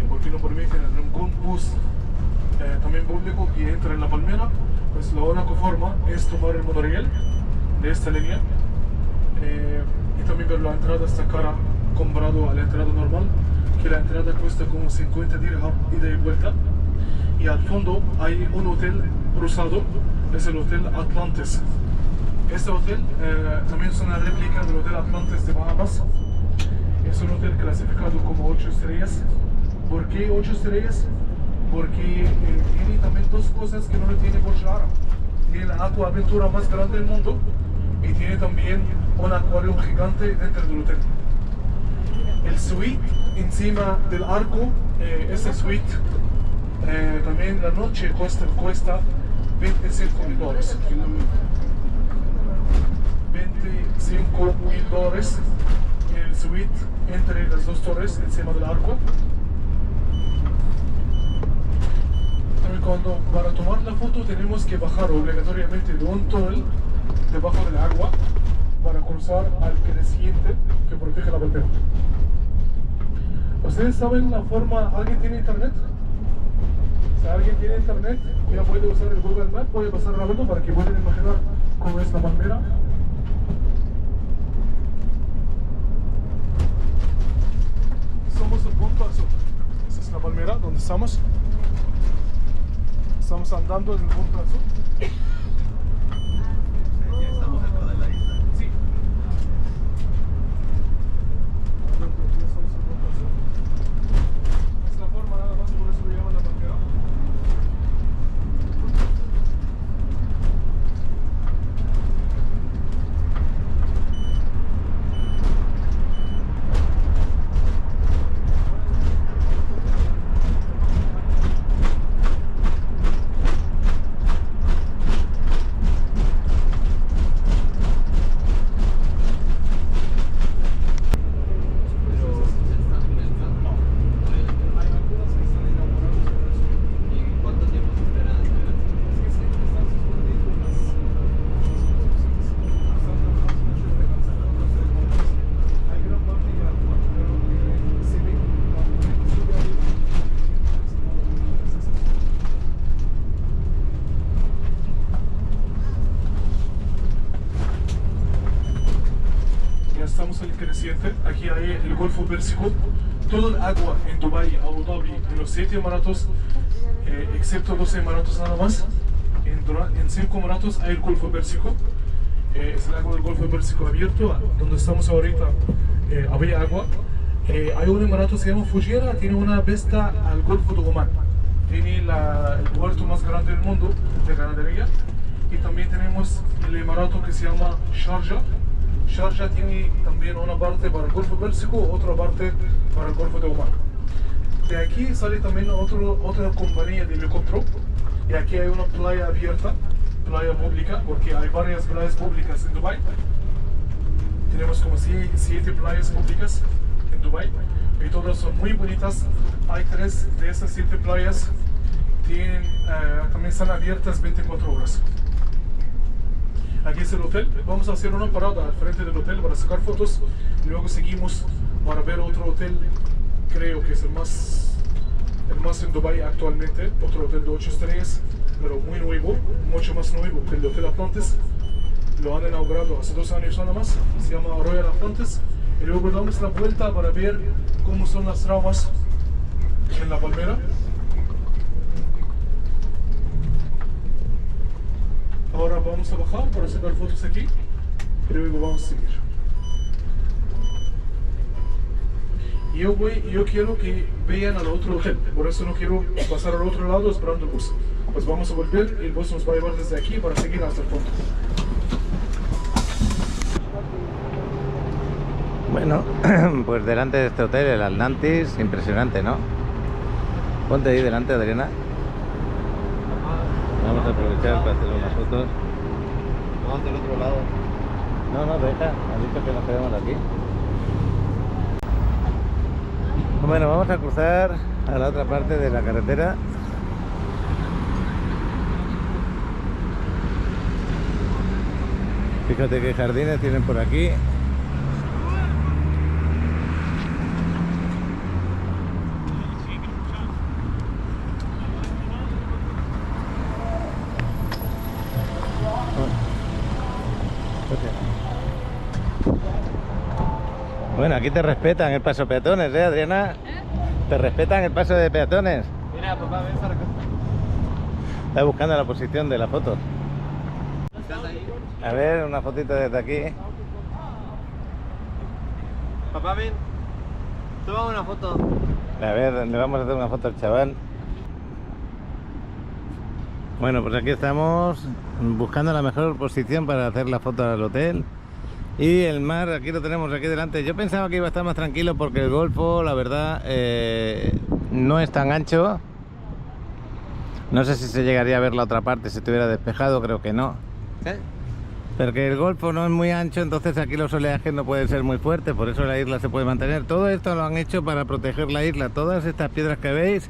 Speaker 2: porque no permiten ningún bus también público que entra en la palmera, pues la única forma es tomar el monorriel de esta línea. Y también ver la entrada está cara comparado a la entrada normal, que la entrada cuesta como 50 dirham ida y vuelta. Y al fondo hay un hotel rosado, es el Hotel Atlantis. Este hotel también es una réplica del Hotel Atlantis de Bahamas. Es un hotel clasificado como 8 estrellas. ¿Por qué 8 estrellas? Porque tiene también 2 cosas que no lo tiene Burj Al Arab. Tiene la acuaventura más grande del mundo y tiene también un acuario gigante dentro del hotel. El suite encima del arco, esa suite también la noche cuesta 25.000 dólares. 25.000 dólares el suite entre las 2 torres encima del arco. Para tomar la foto tenemos que bajar obligatoriamente de un túnel debajo del agua para cruzar al creciente que protege la palmera. ¿Ustedes saben la forma? ¿Alguien tiene internet? Si alguien tiene internet, ya puede usar el Google Maps, puede pasar rápido para que puedan imaginar cómo es la palmera. Somos el punto azul. Esa es la palmera donde estamos. Estamos andando en el punto azul.
Speaker 1: Ya estamos dentro de la isla.
Speaker 2: Sí. Estamos en el punto azul. Es la forma nada más, por eso lo llaman la palmera. estamos en el creciente. Aquí hay el Golfo Pérsico. Todo el agua en Dubái, Abu Dhabi, en los 7 Emiratos, excepto 12 Emiratos nada más, en 5 Emiratos hay el Golfo Pérsico. Es el agua del Golfo Pérsico abierto, donde estamos ahorita había agua. Hay un emirato que se llama Fujairah, tiene una vista al Golfo de Omán. Tiene el puerto más grande del mundo de ganadería. Y también tenemos el emirato que se llama Sharjah. Sharjah tiene también una parte para el Golfo Pérsico, otra parte para el Golfo de Omán. De aquí sale también otra compañía de helicóptero. Y aquí hay una playa abierta, playa pública, porque hay varias playas públicas en Dubái. Tenemos como 7 playas públicas en Dubái y todas son muy bonitas. Hay 3 de esas 7 playas también están abiertas 24 horas. Aquí es el hotel. Vamos a hacer una parada al frente del hotel para sacar fotos y luego seguimos para ver otro hotel, creo que es el más en Dubái actualmente, otro hotel de 8 estrellas, pero muy nuevo, mucho más nuevo que el Hotel Atlantis. Lo han inaugurado hace 2 años nada más, se llama Royal Atlantis. Y luego damos la vuelta para ver cómo son las ramas en la palmera. Ahora vamos a bajar para sacar fotos aquí y luego vamos a seguir. Yo quiero que vean al otro hotel, por eso no quiero pasar al otro lado esperando el bus. Pues vamos a volver y el bus nos va a llevar desde aquí para seguir hasta el fondo.
Speaker 1: Bueno, pues delante de este hotel, el Atlantis, impresionante, ¿no? Ponte ahí delante, Adriana. Vamos a aprovechar para hacer unas fotos.
Speaker 3: Vamos del otro lado.
Speaker 1: No, deja, has dicho que nos quedemos aquí. Bueno, vamos a cruzar a la otra parte de la carretera. Fíjate qué jardines tienen por aquí. Bueno, aquí te respetan el paso de peatones, Adriana? ¿Te respetan el paso de peatones?
Speaker 3: Mira, papá, ven para acá.
Speaker 1: Está buscando la posición de la foto.
Speaker 3: ¿Estás ahí?
Speaker 1: A ver, una fotito desde aquí.
Speaker 3: Papá, ven. Toma una foto.
Speaker 1: A ver, le vamos a hacer una foto al chaval. Bueno, pues aquí estamos buscando la mejor posición para hacer la foto al hotel. Y el mar, aquí lo tenemos aquí delante. Yo pensaba que iba a estar más tranquilo porque el Golfo, la verdad, no es tan ancho. No sé si se llegaría a ver la otra parte si estuviera despejado, creo que no.
Speaker 3: ¿Qué?
Speaker 1: Porque el Golfo no es muy ancho, entonces aquí los oleajes no pueden ser muy fuertes, por eso la isla se puede mantener. Todo esto lo han hecho para proteger la isla. Todas estas piedras que veis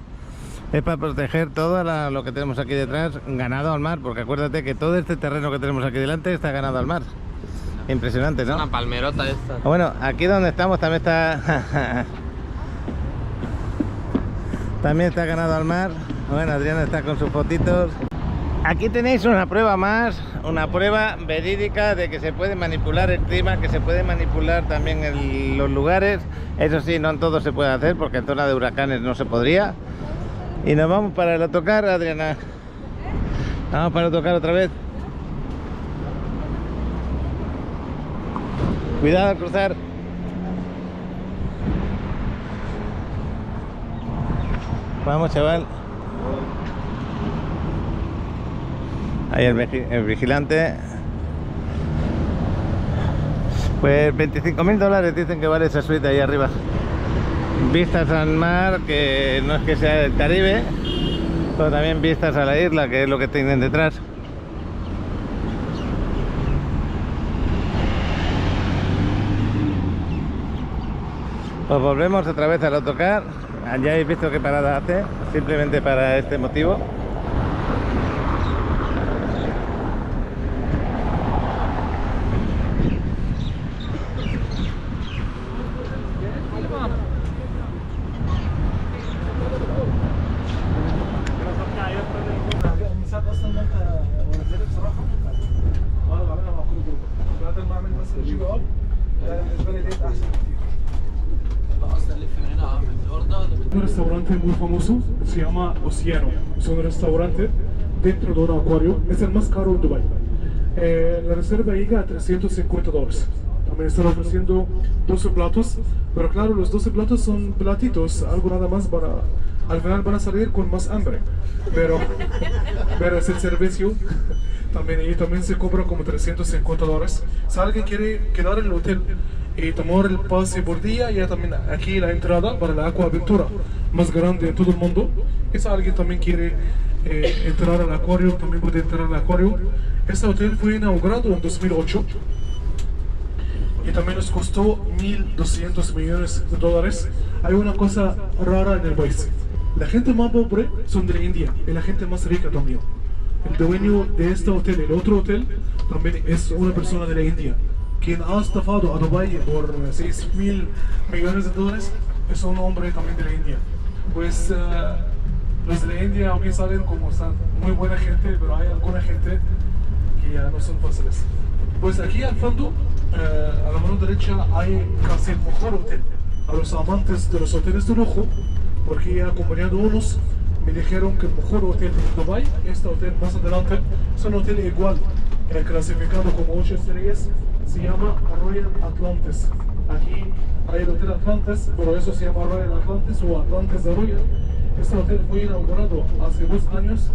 Speaker 1: es para proteger todo lo que tenemos aquí detrás, ganado al mar, porque acuérdate que todo este terreno que tenemos aquí delante está ganado al mar. Impresionante, ¿no?
Speaker 3: Es una palmerota esta.
Speaker 1: Bueno, aquí donde estamos también está también está ganado al mar. Bueno, Adriana está con sus fotitos. Aquí tenéis una prueba más, una prueba verídica de que se puede manipular el clima, que se puede manipular también los lugares. Eso sí, no en todo se puede hacer porque en zona de huracanes no se podría. Y nos vamos para el autocar, Adriana. Vamos para el autocar otra vez. Cuidado al cruzar. Vamos, chaval. Ahí el vigilante. Pues $25.000 dicen que vale esa suite ahí arriba. Vistas al mar, que no es que sea del Caribe, pero también vistas a la isla, que es lo que tienen detrás. Pues volvemos otra vez al autocar. Ya habéis visto qué parada hace, simplemente para este motivo.
Speaker 2: restaurante muy famoso, se llama Océano. Es un restaurante dentro de un acuario, es el más caro en Dubái. La reserva llega a $350. También están ofreciendo 12 platos, pero claro, los 12 platos son platitos, algo nada más para... Al final van a salir con más hambre, pero es el servicio. También se cobra como $350. Si alguien quiere quedar en el hotel y tomar el pase por día, ya también aquí la entrada para la Aquaventura más grande en todo el mundo. Si alguien también quiere entrar al acuario, también puede entrar al acuario. Este hotel fue inaugurado en 2008 y también nos costó $1.200 millones. Hay una cosa rara en el país. La gente más pobre son de la India y la gente más rica también. El dueño de este hotel, el otro hotel, también es una persona de la India. Quien ha estafado a Dubái por $6.000 millones es un hombre también de la India. Pues los de la India, aunque salen como están muy buena gente, pero hay alguna gente que ya no son fáciles. Pues aquí al fondo, a la mano derecha, hay casi el mejor hotel. A los amantes de los hoteles de lujo, porque he acompañado unos, me dijeron que el mejor hotel en Dubái, este hotel más adelante, es un hotel igual, clasificado como 8 estrellas, se llama Royal Atlantis. Aquí hay el Hotel Atlantis, pero eso se llama Royal Atlantis o Atlantis de Royal. Este hotel fue inaugurado hace 2 años.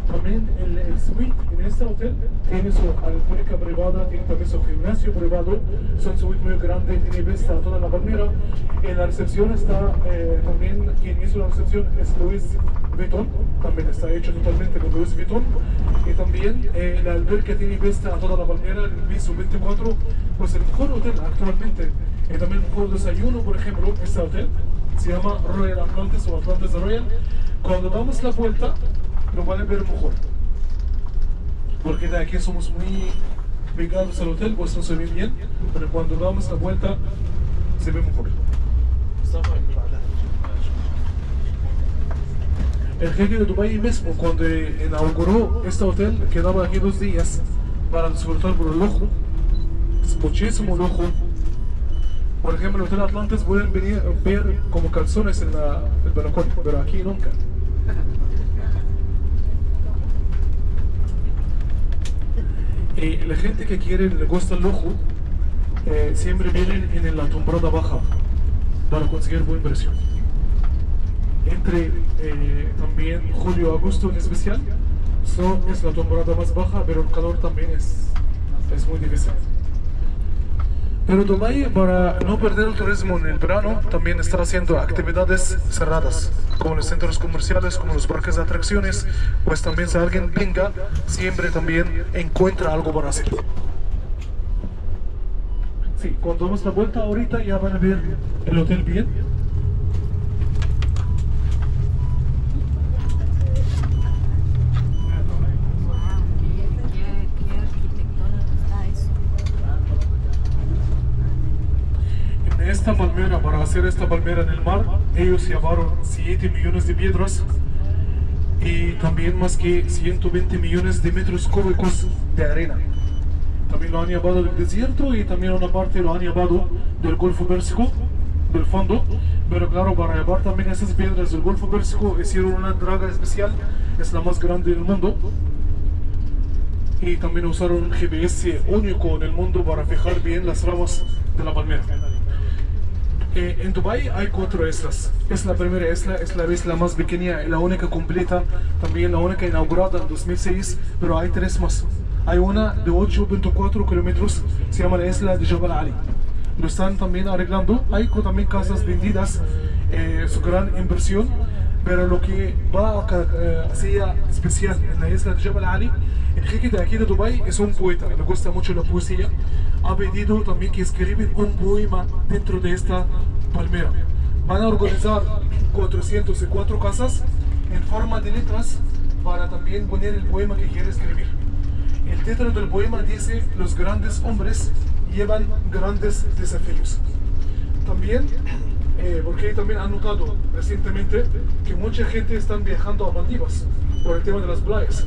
Speaker 2: También el suite en este hotel tiene su alberca privada, tiene también su gimnasio privado. Es un suite muy grande, tiene vista a toda la palmera. En la recepción está también, quien hizo la recepción es Louis Vuitton, también está hecho totalmente con Louis Vuitton. Y también la alberca tiene vista a toda la palmera, el piso 24, pues el mejor hotel actualmente. Y también el mejor desayuno, por ejemplo, este hotel se llama Royal Atlantis o Atlantis de Royal. Cuando damos la vuelta, lo van a ver mejor, porque de aquí somos muy pegados al hotel, pues no se ve bien, pero cuando damos la vuelta se ve mejor. El jeque de Dubái mismo, cuando inauguró este hotel, quedaba aquí 2 días para disfrutar por el lujo. Es muchísimo lujo. Por ejemplo, en el Hotel Atlantis pueden venir a ver como calzones en el balcón, pero aquí nunca. Y la gente que quiere, le gusta el lujo, siempre vienen en la temporada baja para conseguir buen precio. Entre también julio y agosto en especial, es la temporada más baja, pero el calor también es muy difícil. Pero Dubái, para no perder el turismo en el verano, también está haciendo actividades cerradas, como los centros comerciales, como los parques de atracciones. Pues también si alguien venga, siempre también encuentra algo para hacer. Sí, cuando damos la vuelta ahorita ya van a ver el hotel bien. Esta palmera, para hacer esta palmera en el mar, ellos llevaron 7 millones de piedras y también más que 120 millones de metros cúbicos de arena. También lo han llevado del desierto y también una parte lo han llevado del Golfo Pérsico, del fondo. Pero claro, para llevar también esas piedras del Golfo Pérsico hicieron una draga especial, es la más grande del mundo. Y también usaron un GPS único en el mundo para fijar bien las ramas de la palmera. En Dubái hay 4 islas. Es la primera isla, es la isla más pequeña y la única completa, también la única inaugurada en 2006, pero hay 3 más. Hay una de 8.4 kilómetros, se llama la isla de Jabal Ali. Lo están también arreglando, hay también casas vendidas, su gran inversión, pero lo que va a ser especial en la isla de Jabal Ali, el jeque de aquí de Dubái es un poeta, le gusta mucho la poesía. Ha pedido también que escriben un poema dentro de esta palmera. Van a organizar 404 casas en forma de letras para también poner el poema que quiere escribir. El título del poema dice: los grandes hombres llevan grandes desafíos. También, porque también han notado recientemente que mucha gente está viajando a Maldivas por el tema de las playas.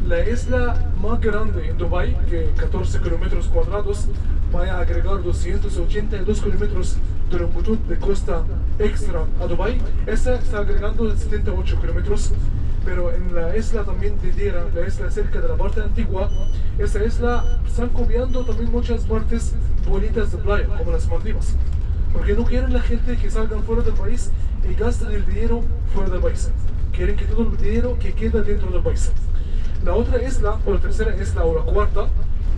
Speaker 2: La isla más grande en Dubái, que 14 kilómetros cuadrados, va a agregar 282 kilómetros de longitud de costa extra a Dubái. Esta está agregando 78 kilómetros, pero en la isla también de Deira, la isla cerca de la parte antigua, esta isla están copiando también muchas partes bonitas de playa, como las Maldivas, porque no quieren la gente que salgan fuera del país y gasten el dinero fuera del país. Quieren que todo el dinero que queda dentro del país. La otra isla, o la tercera isla, o la cuarta,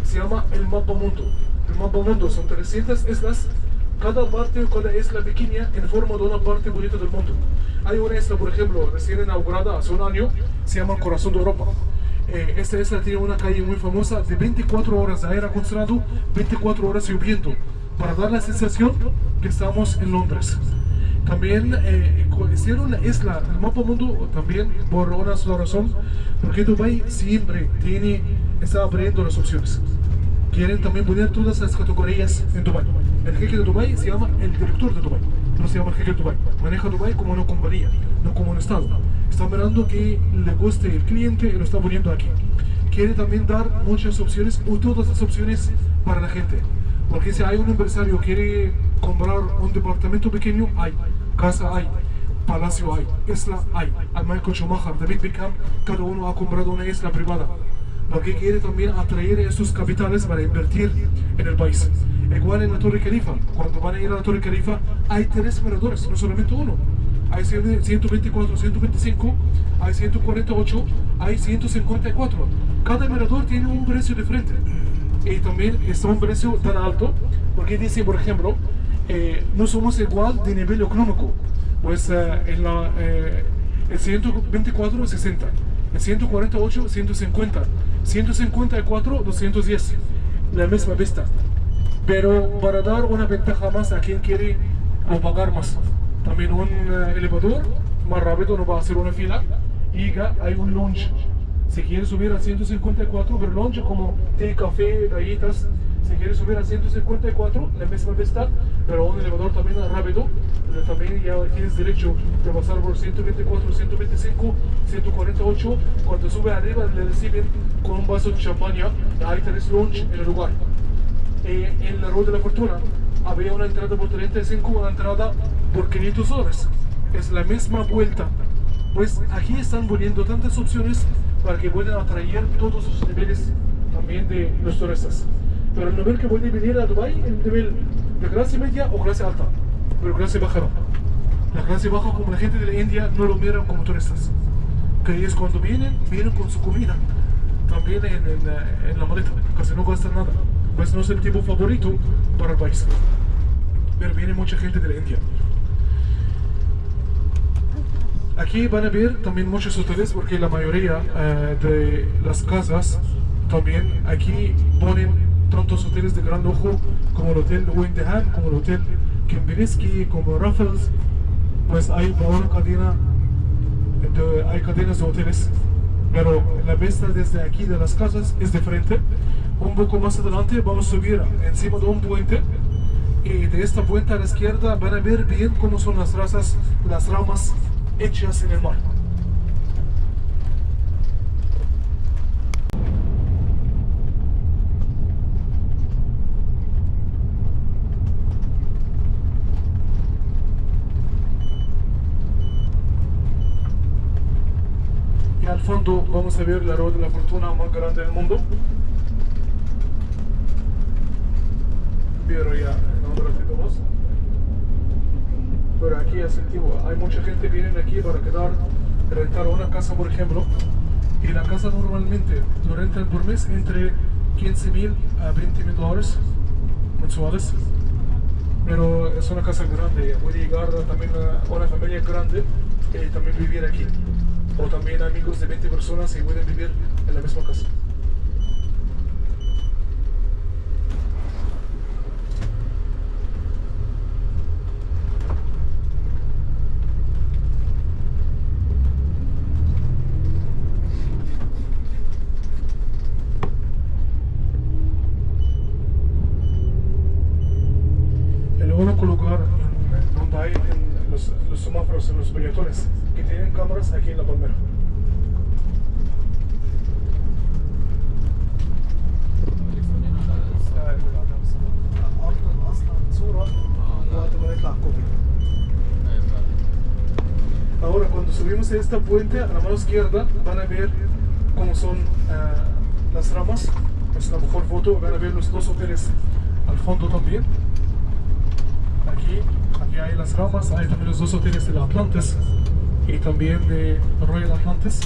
Speaker 2: se llama el Mapa Mundo. El Mapa Mundo son 300 islas, cada parte o cada isla pequeña en forma de una parte bonita del mundo. Hay una isla, por ejemplo, recién inaugurada hace un año, se llama Corazón de Europa. Esta isla tiene una calle muy famosa de 24 horas de aire acondicionado, 24 horas lloviendo, para dar la sensación que estamos en Londres. También hicieron la isla, el Mapa Mundo, también por una sola razón, porque Dubái siempre está abriendo las opciones. Quieren también poner todas las categorías en Dubái. El jeque de Dubái se llama el director de Dubái, no se llama el jeque de Dubái. Maneja Dubái como una compañía, no como un estado. Está mirando que le guste el cliente y lo está poniendo aquí. Quiere también dar muchas opciones o todas las opciones para la gente. Porque si hay un empresario que quiere comprar un departamento pequeño, hay. Casa hay. Palacio hay. Isla hay. A Michael Schumacher, David Beckham, cada uno ha comprado una isla privada. Porque quiere también atraer esos capitales para invertir en el país. Igual en la Torre Khalifa. Cuando van a ir a la Torre Khalifa, hay 3 miradores, no solamente uno. Hay 124, 125, hay 148, hay 154. Cada mirador tiene un precio diferente. Y también está un precio tan alto, porque dice, por ejemplo, no somos igual de nivel económico. Pues el 124, 60, el 148, 150, 154, 210. La misma vista. Pero para dar una ventaja más a quien quiere pagar más. También un elevador más rápido, no va a hacer una fila. Y hay un lounge. Si quiere subir a 154, pero lounge como té, café, galletas. Si quiere subir a 154, la misma vista, pero un elevador también rápido. Pero también ya tienes derecho de pasar por 124, 125, 148. Cuando sube arriba le reciben con un vaso de champaña. Hay 3 lounge en el lugar. En la Rueda de la Fortuna había una entrada por 35, una entrada por $500. Es la misma vuelta. Pues aquí están poniendo tantas opciones para que puedan atraer todos los niveles también de los turistas. Pero el nivel que puede venir a Dubái es el nivel de clase media o clase alta, pero clase baja no. La clase baja, como la gente de la India, no lo miran como turistas. Que es cuando vienen con su comida, también en la maleta, casi no gastan nada. Pues no es el tipo favorito para el país. Pero viene mucha gente de la India. Aquí van a ver también muchos hoteles, porque la mayoría de las casas también aquí ponen tantos hoteles de gran lujo como el Hotel Wyndham, como el Hotel Kempinski, como Raffles. Pues hay una cadena, hay cadenas de hoteles, pero la vista desde aquí de las casas es diferente. Un poco más adelante vamos a subir encima de un puente, y de esta puente a la izquierda van a ver bien cómo son las ramas hechas en el mar. Y al fondo vamos a ver la Rueda de la Fortuna más grande del mundo. Pero ya, no ratito más. Pero aquí es antiguo. Hay mucha gente que viene aquí para rentar una casa, por ejemplo. Y la casa normalmente lo rentan por mes entre $15,000 a $20,000 mensuales. Pero es una casa grande. Puede llegar también a una familia grande y también vivir aquí. O también amigos de 20 personas y pueden vivir en la misma casa. El único lugar donde hay los semáforos, en los peatones, que tienen cámaras aquí en La Palmera. subimos a esta puente, a la mano izquierda, van a ver cómo son las ramas. Es la mejor foto. Van a ver los dos hoteles al fondo también. Aquí hay las ramas, hay también los dos hoteles de la Atlantis y también de Royal Atlantis.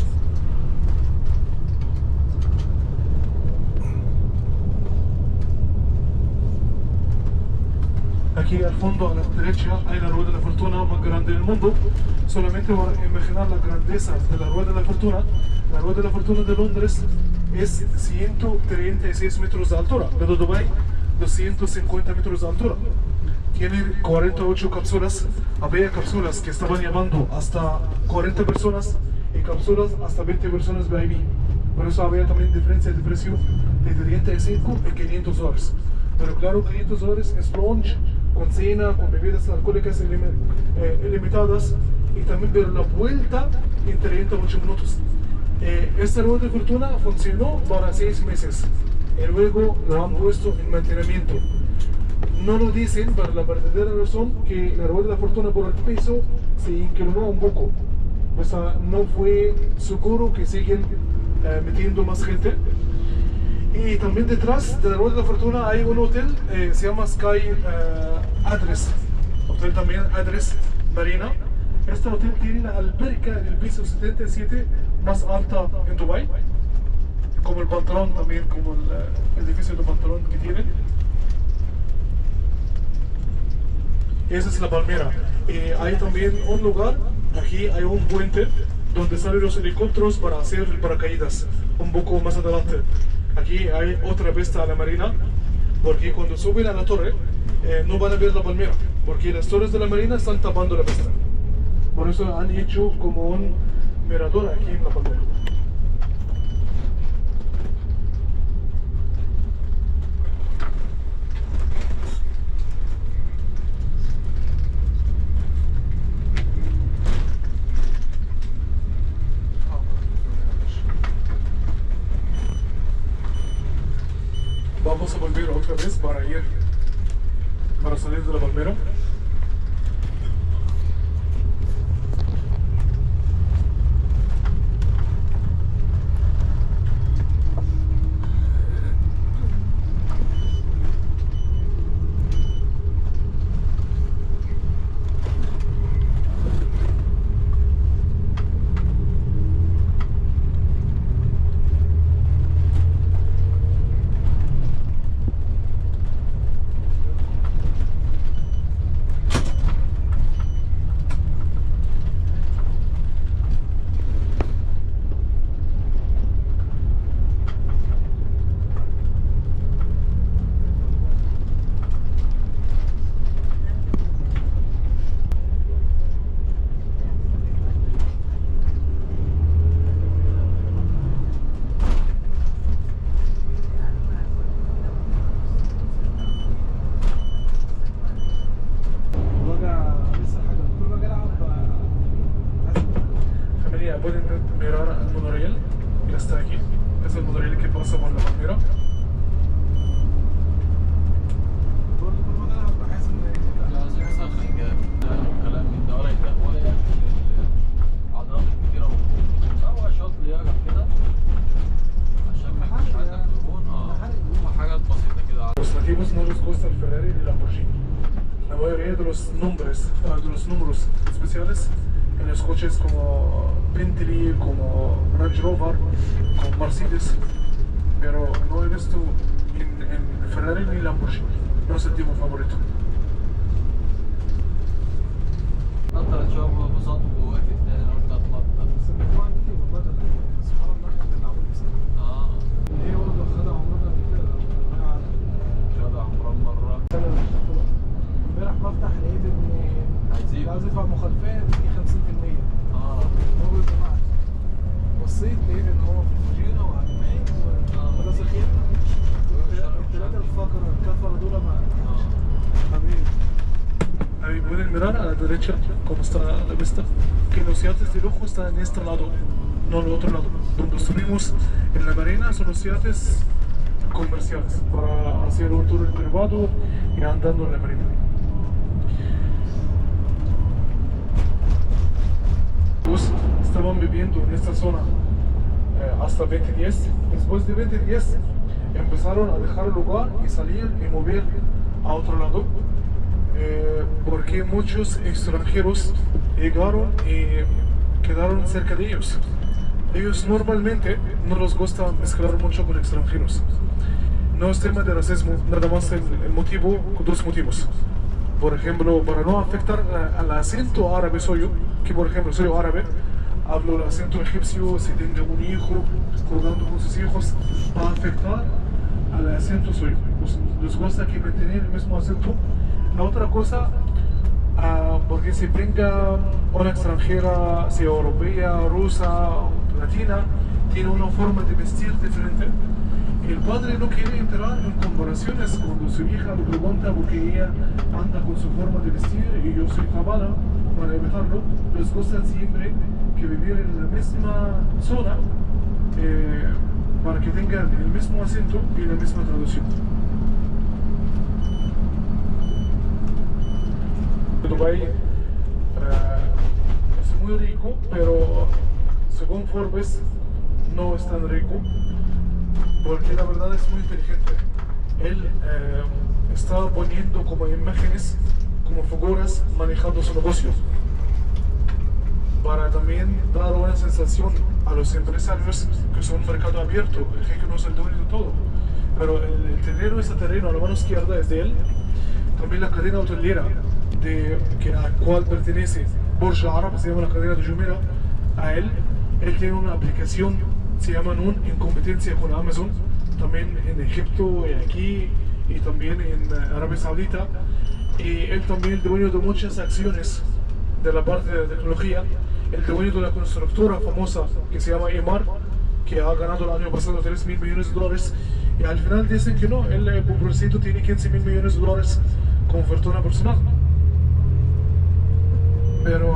Speaker 2: Aquí al fondo, a la derecha, hay la Rueda de la Fortuna más grande del mundo. Solamente para imaginar la grandeza de la Rueda de la Fortuna, la Rueda de la Fortuna de Londres es 136 metros de altura, pero Dubái 250 metros de altura. Tiene 48 cápsulas. Había cápsulas que estaban llevando hasta 40 personas y cápsulas hasta 20 personas VIP. Por eso había también diferencia de precio de 35 y 500 dólares. Pero claro, 500 dólares es lounge, con cena, con bebidas alcohólicas ilimitadas y también ver la vuelta en 38 minutos. Esta rueda de fortuna funcionó para 6 meses y luego lo han puesto en mantenimiento. No lo dicen, pero la verdadera razón que la rueda de la fortuna por el peso se inclinó un poco. O sea, no fue seguro que siguen metiendo más gente. Y también detrás de la Rueda de la Fortuna hay un hotel, se llama Sky Address. Hotel también Address Marina. Este hotel tiene la alberca en el piso 77 más alta en Dubái. Como el pantalón también, como el edificio de pantalón que tienen. Esa es la palmera. Hay también un lugar, aquí hay un puente donde salen los helicópteros para hacer el paracaídas. Un poco más adelante. Aquí hay otra vista a la marina, porque cuando suben a la torre no van a ver la palmera, porque las torres de la marina están tapando la vista. Por eso han hecho como un mirador aquí en la palmera. Vamos a volver otra vez para salir de la palmera. Pueden mirar al monorriel, que está aquí. Es el monorriel que pasa por la palmera. Los nativos no les gusta el Ferrari ni el Lamborghini. La mayoría de los números especiales en los coches como Bentley, como Range Rover, como Mercedes, pero no he visto en Ferrari ni Lamborghini. No es el tipo favorito.
Speaker 4: امبارح بفتح لقيت ان عايز ادفع مخالفات في 50%. هو الجماعه بصيت لقيت ان هو في الفجيره وعلمين وراس الخير الثلاثه الفقره الكفره دول ما حبيبي.
Speaker 2: Ahí pueden mirar a la derecha cómo está la vista, que los yates de lujo están en este lado, no en el otro lado. Donde estuvimos en la marina son los yates comerciales para hacer un tour privado y andando en la marina. Pues estaban viviendo en esta zona hasta 2010. Después de 2010 empezaron a dejar el lugar y salir y mover a otro lado, porque muchos extranjeros llegaron y quedaron cerca de ellos. Ellos normalmente no les gusta mezclar mucho con extranjeros. No es tema de racismo, nada más el motivo, dos motivos. Por ejemplo, para no afectar al acento árabe suyo, que por ejemplo soy árabe, hablo el acento egipcio, si tengo un hijo jugando con sus hijos, va a afectar al acento suyo. Pues les gusta que mantener el mismo acento. La otra cosa, porque si venga una extranjera, sea europea, rusa, latina, tiene una forma de vestir diferente. El padre no quiere entrar en comparaciones cuando su hija le pregunta porque ella anda con su forma de vestir y yo soy cabala para evitarlo. Les gusta siempre que vivir en la misma zona para que tengan el mismo acento y la misma traducción. Dubái es muy rico, pero según Forbes no es tan rico, porque la verdad es muy inteligente. Él está poniendo como imágenes, como figuras, manejando su negocio, para también dar una sensación a los empresarios que son un mercado abierto. El jeque no es el dueño de todo, pero el terreno, este terreno a la mano izquierda es de él. También la cadena hotelera a cual pertenece Burj Al Arab, se llama la cadena de Jumeirah, a él. Él tiene una aplicación, se llama Noon, en competencia con Amazon, también en Egipto y aquí, y también en Arabia Saudita. Y él también es dueño de muchas acciones de la parte de la tecnología, el dueño de la constructora famosa que se llama Emaar, que ha ganado el año pasado $3.000 millones, y al final dicen que no, el pobrecito tiene $15.000 millones como fortuna personal. Pero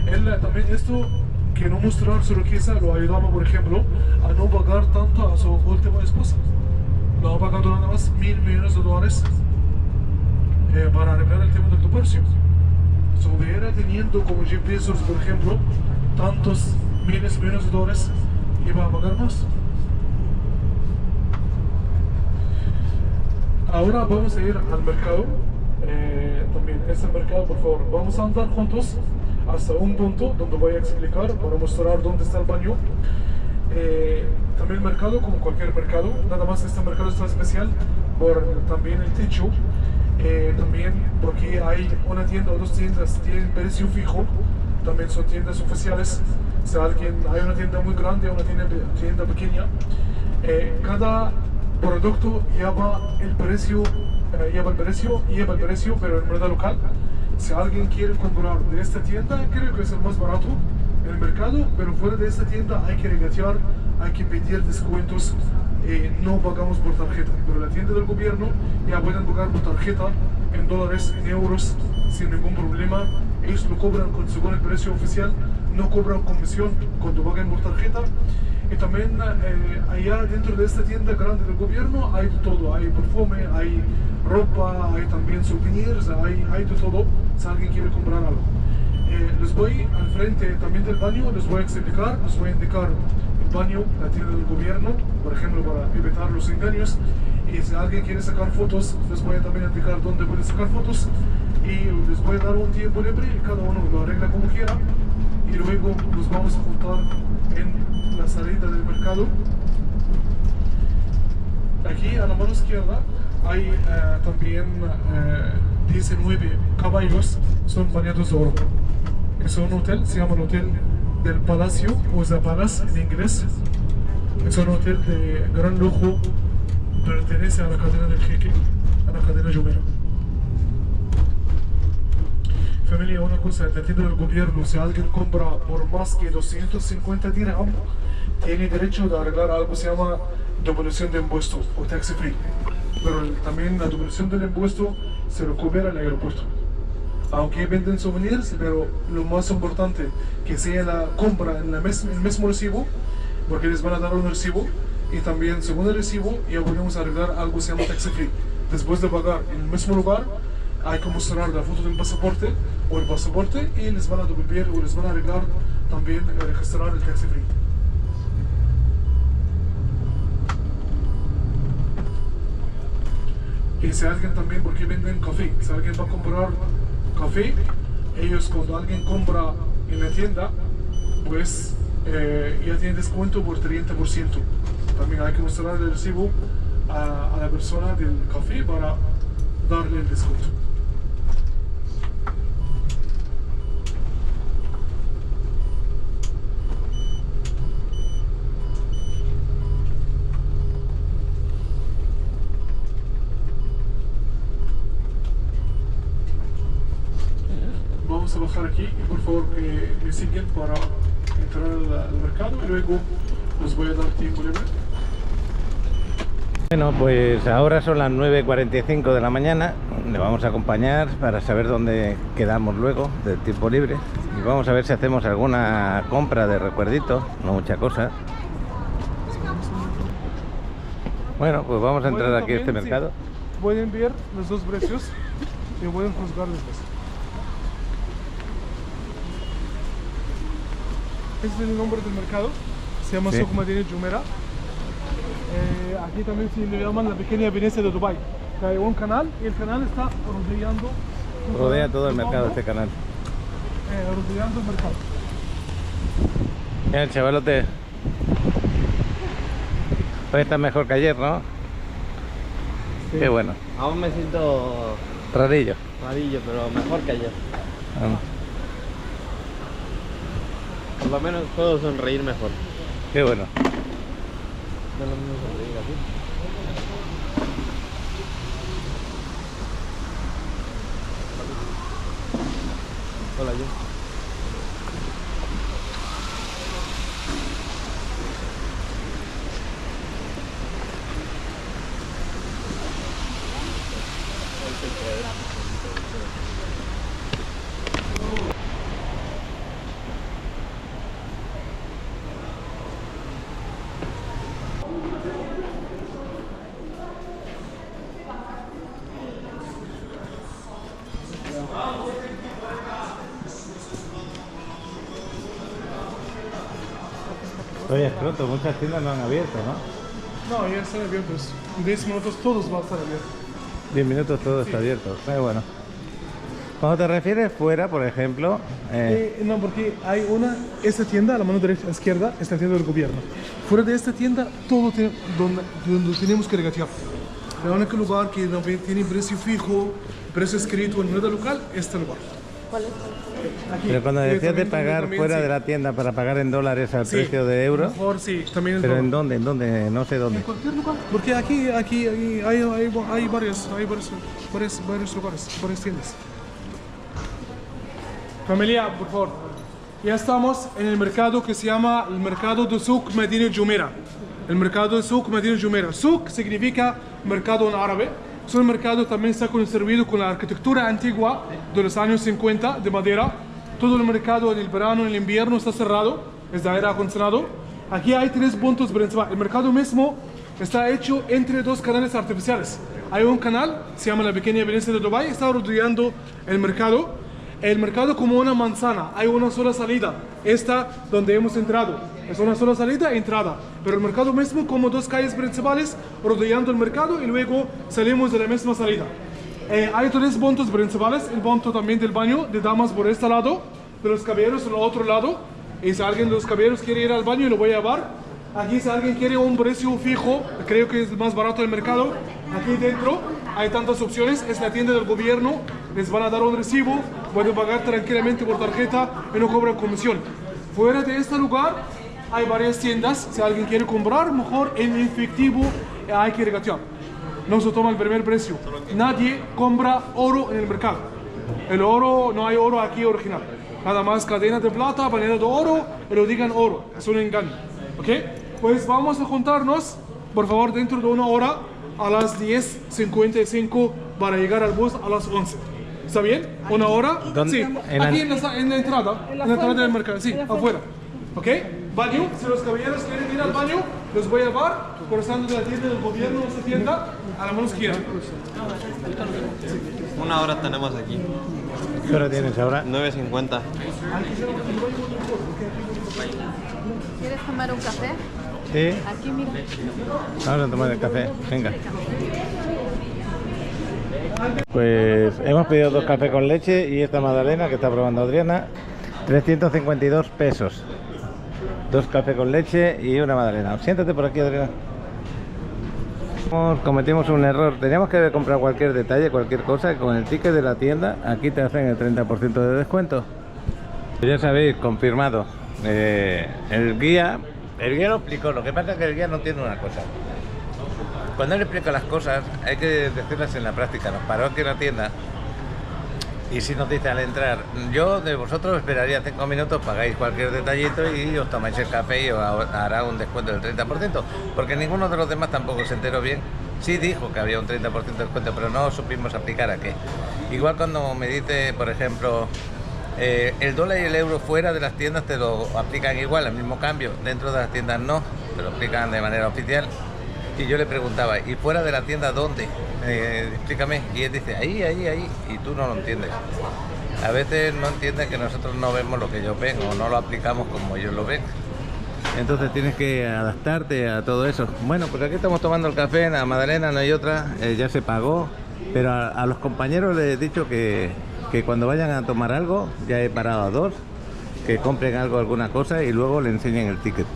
Speaker 2: él también esto, que no mostrar su riqueza, lo ayudaba, por ejemplo, a no pagar tanto a su última esposa. Lo ha pagado nada más $1.000 millones para arreglar el tema del divorcio. Si hubiera teniendo como Jeff Bezos, por ejemplo, tantos miles de millones de dólares, iba a pagar más. Ahora vamos a ir al mercado. También ese mercado, por favor, vamos a andar juntos hasta un punto donde voy a explicar para mostrar dónde está el baño. También el mercado, como cualquier mercado, nada más este mercado está especial por también el techo, también porque hay una tienda o dos tiendas tienen precio fijo, también son tiendas oficiales. Si hay una tienda muy grande o una tienda pequeña, cada producto lleva el precio, pero en moneda local. Si alguien quiere comprar de esta tienda, creo que es el más barato en el mercado, pero fuera de esta tienda hay que regatear, hay que pedir descuentos, no pagamos por tarjeta. Pero la tienda del gobierno ya pueden pagar por tarjeta en dólares, en euros, sin ningún problema. Ellos lo cobran según el precio oficial, no cobran comisión cuando paguen por tarjeta. Y también allá dentro de esta tienda grande del gobierno hay de todo, hay perfume, hay ropa, hay también souvenirs, hay de todo, si alguien quiere comprar algo. Les voy al frente también del baño, les voy a explicar, les voy a indicar el baño, la tienda del gobierno, por ejemplo, para evitar los engaños. Y si alguien quiere sacar fotos, les voy a también indicar dónde pueden sacar fotos. Y les voy a dar un tiempo libre, cada uno lo arregla como quiera. Y luego nos vamos a juntar en la salida del mercado. Aquí a la mano izquierda hay también 19 caballos, son bañados de oro. Es un hotel, se llama el Hotel del Palacio, o The Palace en inglés. Es un hotel de gran lujo, pertenece a la cadena del jeque, a la cadena Jumeirah. Familia, una cosa, en la tienda del gobierno, si alguien compra por más que 250 dirham, tiene derecho de arreglar algo que se llama devolución de impuesto o tax free. Pero también la devolución del impuesto se lo cubre al aeropuerto. Aunque venden souvenirs, pero lo más importante que sea la compra en el mismo recibo, porque les van a dar un recibo, y también según el recibo ya podemos arreglar algo que se llama tax free. Después de pagar en el mismo lugar, hay que mostrar la foto de un pasaporte o el pasaporte y les van a devolver o les van a arreglar también registrar el tax free. Y si alguien también, porque venden café, si alguien va a comprar café, ellos cuando alguien compra en la tienda, pues ya tienen descuento por 30%. También hay que mostrar el recibo a la persona del café para darle el descuento. Vamos a bajar aquí y por favor que me sigan para entrar al mercado y luego les voy a dar tiempo libre.
Speaker 1: Bueno, pues ahora son las 9:45 de la mañana. Le vamos a acompañar para saber dónde quedamos luego del tiempo libre. Y vamos a ver si hacemos alguna compra de recuerditos, no mucha cosa. Bueno, pues vamos a entrar aquí a este mercado.
Speaker 2: Pueden ver los dos precios y pueden juzgar después. Este es el nombre del mercado, se llama Souk Madinat Jumeirah. Aquí también se le llaman la pequeña Venecia de Dubái. Hay un canal y el canal está rodeando.
Speaker 1: Rodea todo el mercado este canal.
Speaker 2: Rodeando el mercado.
Speaker 1: Mira el chavalote. Hoy está mejor que ayer, ¿no? Sí. Qué bueno.
Speaker 3: Aún me siento
Speaker 1: Rarillo.
Speaker 3: rarillo, pero mejor que ayer. Por lo menos puedo sonreír mejor.
Speaker 1: Qué bueno.
Speaker 3: No es lo mismo sonreír así. Hola, yo.
Speaker 1: Oye, es pronto, muchas tiendas no han abierto, ¿no?
Speaker 2: No, ya están abiertos. En 10 minutos todos van a estar abiertos.
Speaker 1: 10 minutos todo está abierto. Bueno. Cuando te refieres fuera, por ejemplo...
Speaker 2: No, porque hay esta tienda a la mano derecha, izquierda, es la tienda del gobierno. Fuera de esta tienda, todo donde tenemos que regatear. El único lugar que no tiene precio fijo, precio escrito en nada local, este lugar.
Speaker 5: ¿Cuál es?
Speaker 2: Aquí.
Speaker 1: Pero cuando decías de
Speaker 2: También
Speaker 1: pagar fuera
Speaker 2: sí.
Speaker 1: de la tienda para pagar en dólares al
Speaker 2: Sí,
Speaker 1: precio de euro...
Speaker 2: Mejor sí, también es
Speaker 1: ¿Pero
Speaker 2: dólar.
Speaker 1: en dónde? ¿En dónde? No sé dónde.
Speaker 2: En cualquier lugar. Porque aquí hay varios lugares, varias tiendas. Familia, por favor. Ya estamos en el mercado que se llama el mercado de Souk Madinat Jumeirah. El mercado de Souk Madinat Jumeirah. Souk significa mercado en árabe. Es un mercado también está conservado con la arquitectura antigua de los años 50 de madera. Todo el mercado en el verano, en el invierno está cerrado, es de aire acondicionado. Aquí hay 3 puntos principales. El mercado mismo está hecho entre 2 canales artificiales. Hay un canal, se llama la pequeña Venecia de Dubái, está rodeando el mercado. El mercado como una manzana, hay una sola salida. Esta donde hemos entrado, es una sola salida e entrada. Pero el mercado mismo como 2 calles principales rodeando el mercado y luego salimos de la misma salida. Hay 3 puntos principales, el punto también del baño de damas por este lado, de los caballeros en el otro lado. Y si alguien de los caballeros quiere ir al baño, lo voy a llevar. Aquí si alguien quiere un precio fijo, creo que es el más barato del mercado. Aquí dentro hay tantas opciones, es la tienda del gobierno, les van a dar un recibo, pueden pagar tranquilamente por tarjeta y no cobran comisión. Fuera de este lugar hay varias tiendas, si alguien quiere comprar, mejor en efectivo hay que regatear. No se toma el primer precio. Nadie compra oro en el mercado. El oro, no hay oro aquí original. Nada más cadena de plata, bañada de oro, y lo digan oro. Es un engaño. ¿Ok? Pues vamos a juntarnos, por favor, dentro de una hora a las 10:55 para llegar al bus a las 11. ¿Está bien? ¿Una hora?
Speaker 1: ¿Dónde?
Speaker 2: Sí, aquí en la entrada, en la entrada del mercado, sí, afuera. ¿Ok? Baño, si los caballeros quieren ir al baño, los voy a llevar, cruzando de la tienda del gobierno a esa tienda, a la mano izquierda.
Speaker 3: Una hora tenemos aquí.
Speaker 1: ¿Qué hora tienes ahora?
Speaker 3: 9:50.
Speaker 5: ¿Quieres tomar un café?
Speaker 1: Sí.
Speaker 5: Aquí, mira.
Speaker 1: Vamos a tomar el café. Venga. Pues hemos pedido 2 cafés con leche y esta magdalena que está probando Adriana, 352 pesos. 2 cafés con leche y una magdalena. Siéntate por aquí, Adriana. Cometimos un error. Teníamos que haber comprado cualquier detalle, cualquier cosa. Con el ticket de la tienda, aquí te hacen el 30% de descuento. Ya sabéis, confirmado. El guía lo explicó. Lo que pasa es que el guía no entiende una cosa. Cuando él explica las cosas, hay que decirlas en la práctica. Nos paró aquí en la tienda y si nos dice al entrar, yo de vosotros esperaría 5 minutos, pagáis cualquier detallito y os tomáis el café y os hará un descuento del 30%, porque ninguno de los demás tampoco se enteró bien. Sí dijo que había un 30% de descuento, pero no supimos aplicar a qué. Igual cuando me dice, por ejemplo, el dólar y el euro fuera de las tiendas te lo aplican igual, al mismo cambio, dentro de las tiendas no, te lo aplican de manera oficial. Y yo le preguntaba, ¿y fuera de la tienda dónde? Explícame. Y él dice, ahí, y tú no lo entiendes. A veces no entienden que nosotros no vemos lo que ellos ven o no lo aplicamos como ellos lo ven. Entonces tienes que adaptarte a todo eso. Bueno, pues aquí estamos tomando el café, la magdalena no hay otra, ya se pagó. Pero a los compañeros les he dicho que cuando vayan a tomar algo, ya he parado a 2, que compren algo, alguna cosa y luego le enseñen el ticket.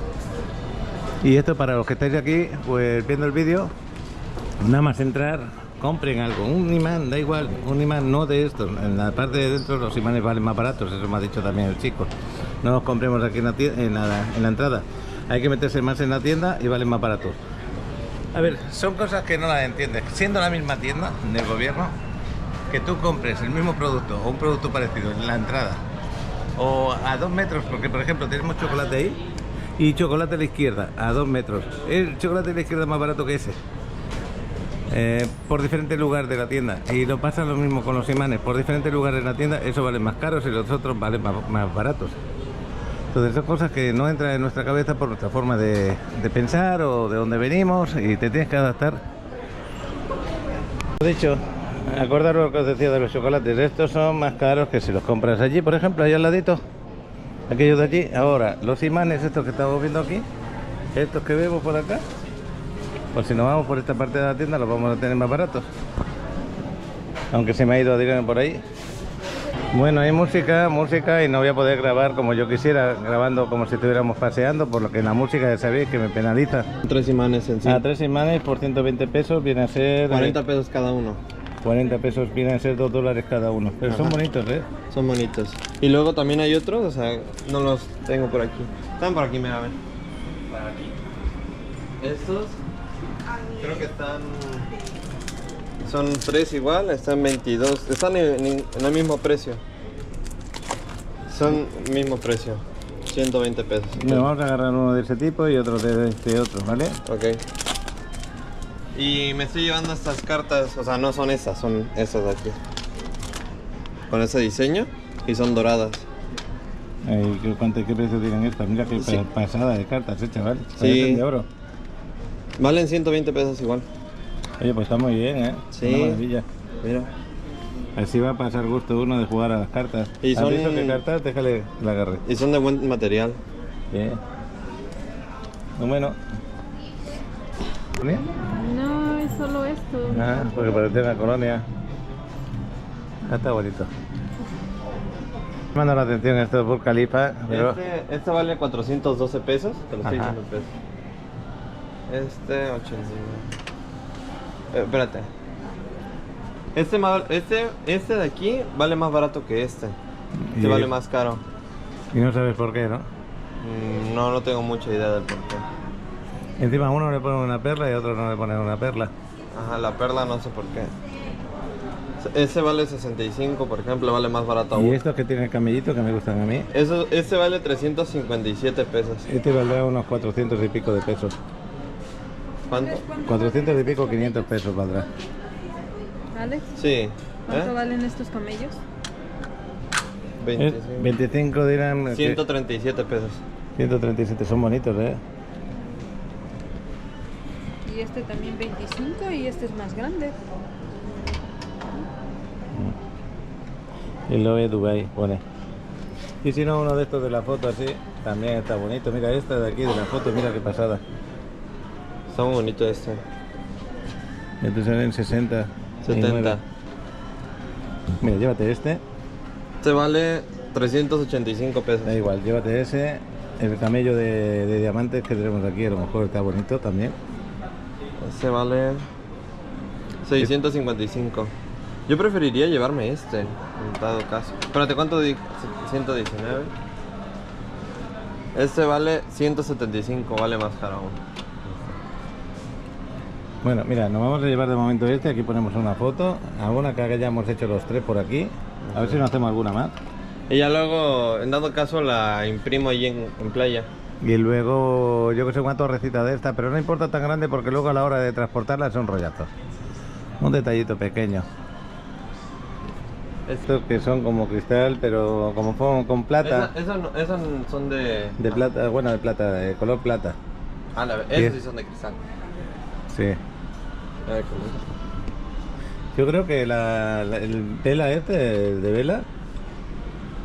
Speaker 1: Y esto para los que estáis aquí, pues viendo el vídeo, nada más entrar, compren algo, un imán, da igual, un imán no de estos, en la parte de dentro los imanes valen más baratos, eso me ha dicho también el chico. No los compremos aquí en la entrada, hay que meterse más en la tienda y valen más baratos. A ver, son cosas que no las entiendes, siendo la misma tienda del gobierno, que tú compres el mismo producto o un producto parecido en la entrada o a 2 metros, porque por ejemplo tenemos chocolate ahí y chocolate a la izquierda, a 2 metros. El chocolate a la izquierda es más barato que ese. Por diferentes lugares de la tienda. Y lo pasa lo mismo con los imanes. Por diferentes lugares de la tienda, eso vale más caros y los otros valen más baratos. Entonces son cosas que no entran en nuestra cabeza por nuestra forma de pensar o de dónde venimos y te tienes que adaptar. De hecho, acordaros lo que os decía de los chocolates. Estos son más caros que si los compras allí, por ejemplo, allá al ladito. Aquellos de allí. Ahora, los imanes estos que estamos viendo aquí, estos que vemos por acá, pues si nos vamos por esta parte de la tienda los vamos a tener más baratos. Aunque se me ha ido Adrián por ahí. Bueno, hay música y no voy a poder grabar como yo quisiera, grabando como si estuviéramos paseando, por lo que la música ya sabéis que me penaliza.
Speaker 3: 3 imanes en sí.
Speaker 1: 3 imanes por 120 pesos viene a ser...
Speaker 3: 40 pesos cada uno.
Speaker 1: 40 pesos viene a ser $2 cada uno. Pero
Speaker 3: Ajá.
Speaker 1: son bonitos,
Speaker 3: Son bonitos. Y luego también hay otros, o sea, no los tengo por aquí. Están por aquí, mira, a ver. Por aquí. Estos, creo que están... Son 3 igual, están 22. Están en el mismo precio. Son mismo precio. 120 pesos.
Speaker 1: Bueno, vamos a agarrar uno de ese tipo y otro de este otro, ¿vale?
Speaker 3: Ok. Y me estoy llevando estas cartas, o sea, no son esas, son esas de aquí. Con ese diseño y son doradas.
Speaker 1: ¿Qué precio tienen estas? Mira qué
Speaker 3: Sí.
Speaker 1: pasada de cartas, chaval.
Speaker 3: Sí.
Speaker 1: Parecen de oro.
Speaker 3: Valen 120 pesos igual.
Speaker 1: Oye, pues está muy bien,
Speaker 3: Sí.
Speaker 1: Una maravilla.
Speaker 3: Mira.
Speaker 1: Así va a pasar gusto uno de jugar a las cartas.
Speaker 3: Y
Speaker 1: ¿Has
Speaker 3: son-
Speaker 1: visto qué cartas? Déjale que la agarre.
Speaker 3: Y son de buen material.
Speaker 1: Bien. Bueno. ¿Colonia?
Speaker 5: No, es solo esto.
Speaker 1: Ah, porque parece una colonia. Está bonito. Me manda la atención esto de Burj Khalifa, pero...
Speaker 3: Este vale 412 pesos, te lo estoy
Speaker 1: Ajá.
Speaker 3: diciendo pesos. Este 89. Espérate. Este de aquí vale más barato que este. Este
Speaker 1: Y-
Speaker 3: vale más caro.
Speaker 1: Y no sabes por qué, ¿no?
Speaker 3: No tengo mucha idea del porqué.
Speaker 1: Encima a uno le ponen una perla y a otro no le ponen una perla.
Speaker 3: Ajá, la perla no sé por qué. Ese vale 65, por ejemplo, vale más barato
Speaker 1: Y
Speaker 3: aún.
Speaker 1: estos que tienen camellito que me gustan a mí,
Speaker 3: Este vale 357 pesos.
Speaker 1: este valdrá unos 400 y pico de pesos.
Speaker 3: ¿Cuánto?
Speaker 1: 400 y pico, 500 pesos valdrá.
Speaker 5: Alex,
Speaker 3: Sí.
Speaker 5: ¿cuánto valen estos camellos?
Speaker 3: 25.
Speaker 1: 25 dirán...
Speaker 3: 137 pesos.
Speaker 1: 137, son bonitos,
Speaker 5: Y este también 25 y este es más grande.
Speaker 1: Y Love Dubai pone. Y si no, uno de estos de la foto así, también está bonito. Mira esta de aquí de la foto, mira qué pasada.
Speaker 3: Está muy bonito este.
Speaker 1: Estos salen 60.
Speaker 3: 70.
Speaker 1: Mira, llévate este.
Speaker 3: Este vale 385 pesos.
Speaker 1: Da igual, llévate ese. El camello de diamantes que tenemos aquí, a lo mejor está bonito también.
Speaker 3: Este vale 655. Yo preferiría llevarme este, en dado caso. Espérate, ¿cuánto di? 119. Este vale 175, vale más caro aún.
Speaker 1: Bueno, mira, nos vamos a llevar de momento este. Aquí ponemos una foto. Alguna que hayamos hecho los tres por aquí. A ver si nos hacemos alguna más.
Speaker 3: Y ya luego, en dado caso, la imprimo allí en playa.
Speaker 1: Y luego, yo que sé, una torrecita de esta, pero no importa tan grande porque luego a la hora de transportarla son rollazos. Un detallito pequeño. Estos que son como cristal, pero como con plata.
Speaker 3: Esas son de...
Speaker 1: De plata, bueno, de plata, de color plata.
Speaker 3: Ah, esos sí son de cristal.
Speaker 1: Sí. Yo creo que el vela este, el de vela,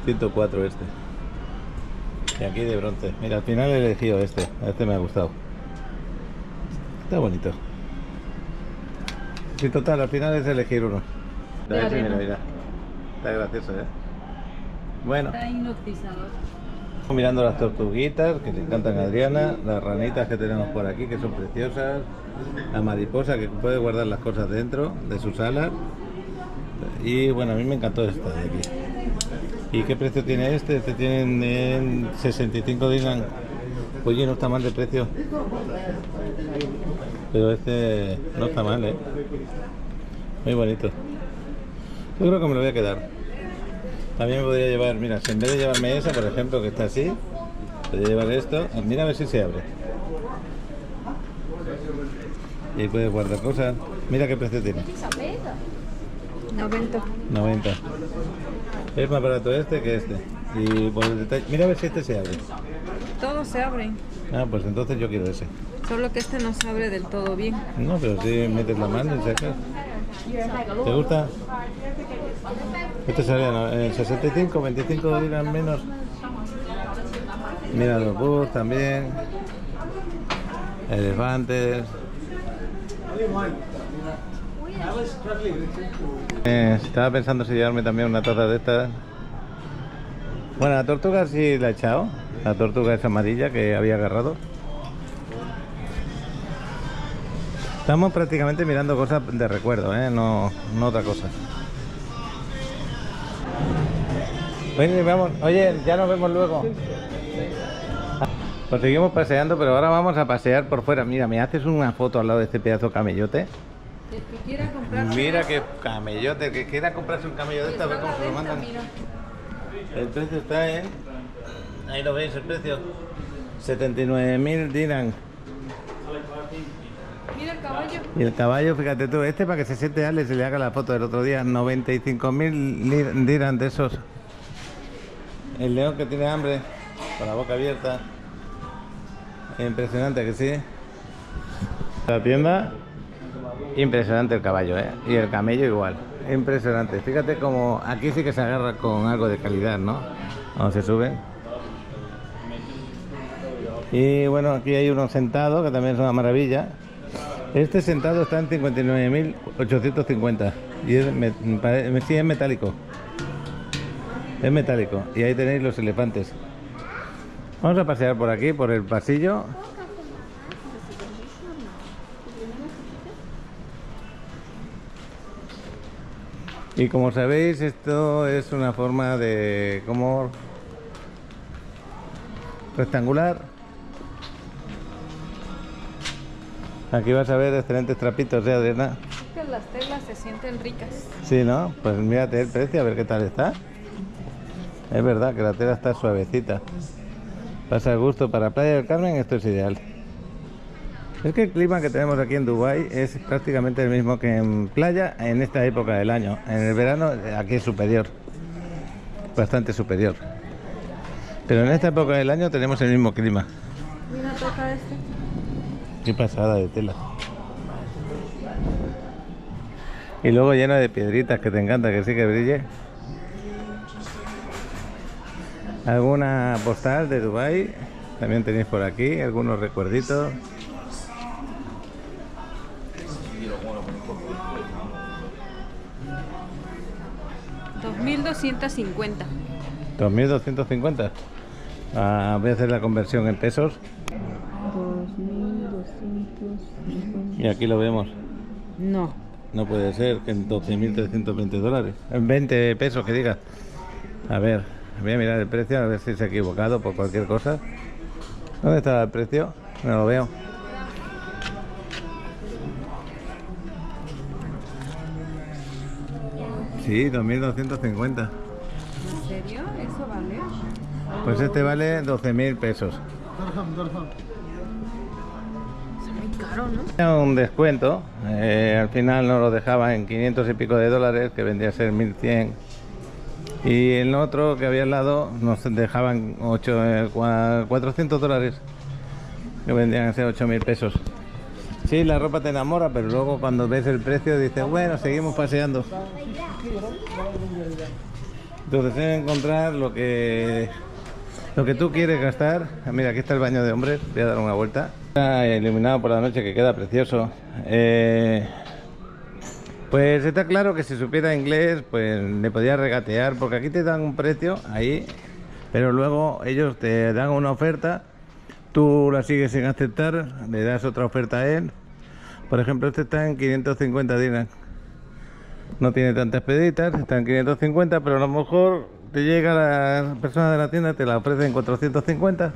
Speaker 1: 104 este. Y aquí de bronce. Mira, al final he elegido este. Este me ha gustado. Está bonito. Sí, total, al final es elegir uno.
Speaker 5: De arena.
Speaker 1: Mira, mira. Está gracioso, ¿eh? Bueno.
Speaker 5: Está hipnotizador.
Speaker 1: Mirando las tortuguitas que le encantan a Adriana, las ranitas que tenemos por aquí que son preciosas, la mariposa que puede guardar las cosas dentro de sus alas. Y bueno, a mí me encantó esta de aquí. ¿Y qué precio tiene este? Este tiene en 65 dirham. Oye, no está mal de precio. Pero este no está mal, ¿eh? Muy bonito. Yo creo que me lo voy a quedar. También me podría llevar, mira, si en vez de llevarme esa, por ejemplo, que está así, podría llevar esto. Mira a ver si se abre. Y ahí puedes guardar cosas. Mira qué precio tiene.
Speaker 5: 90.
Speaker 1: 90. Es más barato este que este. Y por el detalle, mira a ver si este se abre.
Speaker 5: Todos se abren.
Speaker 1: Ah, pues entonces yo quiero ese.
Speaker 5: Solo que este no se abre del todo bien.
Speaker 1: No, pero si metes la mano y sacas. ¿Te gusta? Este sale en 65, 25 dirán menos. Mira los búhos también. Elefantes. Estaba pensando si llevarme también una taza de estas. Bueno, la tortuga sí la he echado. La tortuga es amarilla que había agarrado. Estamos prácticamente mirando cosas de recuerdo, no otra cosa. Oye, ya nos vemos luego. Pues seguimos paseando, pero ahora vamos a pasear por fuera. Mira, ¿me haces una foto al lado de este pedazo de camellote?
Speaker 5: El que quiera comprarse.
Speaker 1: Mira qué camellote, el que quiera comprarse un camello de esta, a ver cómo se lo mandan.
Speaker 5: Mira.
Speaker 1: El precio está en... Ahí lo veis el precio. 79.000 dirham.
Speaker 5: Mira el caballo.
Speaker 1: Y el caballo, fíjate tú, este para que se siente Alex y le haga la foto del otro día, 95.000 dirham de esos. El león que tiene hambre, con la boca abierta. Impresionante que sí. La tienda, impresionante el caballo, y el camello igual. Impresionante. Fíjate como aquí sí que se agarra con algo de calidad, ¿no? Cuando se sube. Y bueno, aquí hay uno sentado que también es una maravilla. Este sentado está en 59.850 y sí, es metálico. Es metálico. Y ahí tenéis los elefantes. Vamos a pasear por aquí, por el pasillo. Y como sabéis, esto es una forma de como rectangular. Aquí vas a ver excelentes trapitos, Adriana.
Speaker 5: Que las telas se sienten ricas.
Speaker 1: Sí, ¿no? Pues mírate el precio, a ver qué tal está. Es verdad que la tela está suavecita. Pasa a gusto para Playa del Carmen, esto es ideal. Es que el clima que tenemos aquí en Dubái es prácticamente el mismo que en playa en esta época del año. En el verano aquí es superior, bastante superior. Pero en esta época del año tenemos el mismo clima.
Speaker 5: Mira, toca este.
Speaker 1: Qué pasada de tela. Y luego lleno de piedritas que te encanta, que sí que brille. alguna postal de Dubái. También tenéis por aquí algunos recuerditos.
Speaker 5: $2,250.
Speaker 1: 2.250. Voy a hacer la conversión en pesos.
Speaker 5: 2,250.
Speaker 1: Y aquí lo vemos.
Speaker 5: No.
Speaker 1: No puede ser que en $12.320. En 20 pesos, que diga. A ver, voy a mirar el precio, a ver si se ha equivocado por cualquier cosa. ¿Dónde está el precio? No lo veo. Sí, 2.250.
Speaker 5: ¿En serio? ¿Eso vale?
Speaker 1: Pues este vale 12.000 pesos.
Speaker 5: Es muy caro, ¿no?
Speaker 1: Un descuento. Al final nos lo dejaba en 500 y pico de dólares, que vendría a ser 1.100. Y el otro que había al lado nos dejaban 400 dólares, que vendrían a ser 8.000 pesos. Sí, la ropa te enamora, pero luego cuando ves el precio dices, bueno, seguimos paseando. Entonces tienes que encontrar lo que tú quieres gastar. Mira, aquí está el baño de hombres, voy a dar una vuelta. Está iluminado por la noche, que queda precioso. Pues está claro que si supiera inglés, pues le podía regatear, porque aquí te dan un precio ahí, pero luego ellos te dan una oferta, tú la sigues sin aceptar, le das otra oferta a él. Por ejemplo, este está en 550 dirhams. No tiene tantas peditas, está en 550, pero a lo mejor te llega la persona de la tienda, te la ofrece en 450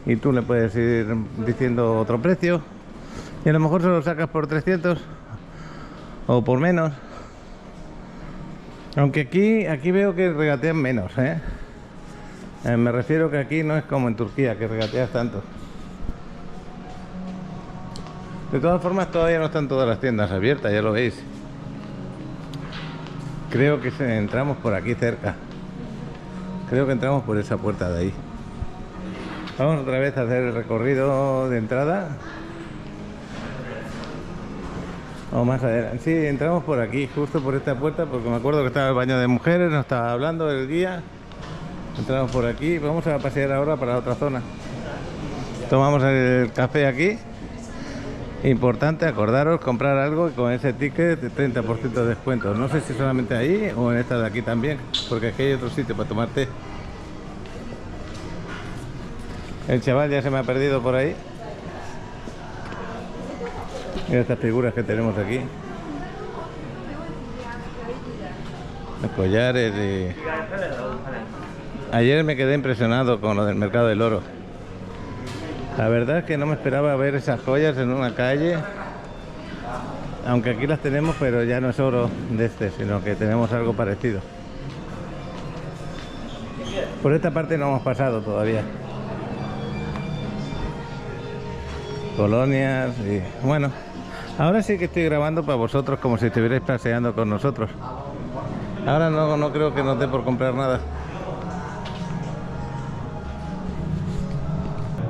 Speaker 1: y tú le puedes ir diciendo otro precio y a lo mejor se lo sacas por 300 o por menos. Aunque aquí veo que regatean menos, me refiero que aquí no es como en Turquía, que regateas tanto. De todas formas, todavía no están todas las tiendas abiertas, ya lo veis. Creo que entramos por aquí cerca. Creo que entramos por esa puerta de ahí. Vamos otra vez a hacer el recorrido de entrada. O más adelante. Sí, entramos por aquí, justo por esta puerta, porque me acuerdo que estaba el baño de mujeres, nos estaba hablando el guía. Entramos por aquí. Vamos a pasear ahora para otra zona. Tomamos el café aquí. Importante, acordaros, comprar algo y con ese ticket de 30% de descuento. No sé si solamente ahí o en esta de aquí también, porque aquí hay otro sitio para tomar té. El chaval ya se me ha perdido por ahí. Mira estas figuras que tenemos aquí. Los collares y... Ayer me quedé impresionado con lo del mercado del oro. La verdad es que no me esperaba ver esas joyas en una calle. Aunque aquí las tenemos, pero ya no es oro de este, sino que tenemos algo parecido. Por esta parte no hemos pasado todavía. Colonias y... Bueno, ahora sí que estoy grabando para vosotros como si estuvierais paseando con nosotros. Ahora no creo que nos dé por comprar nada.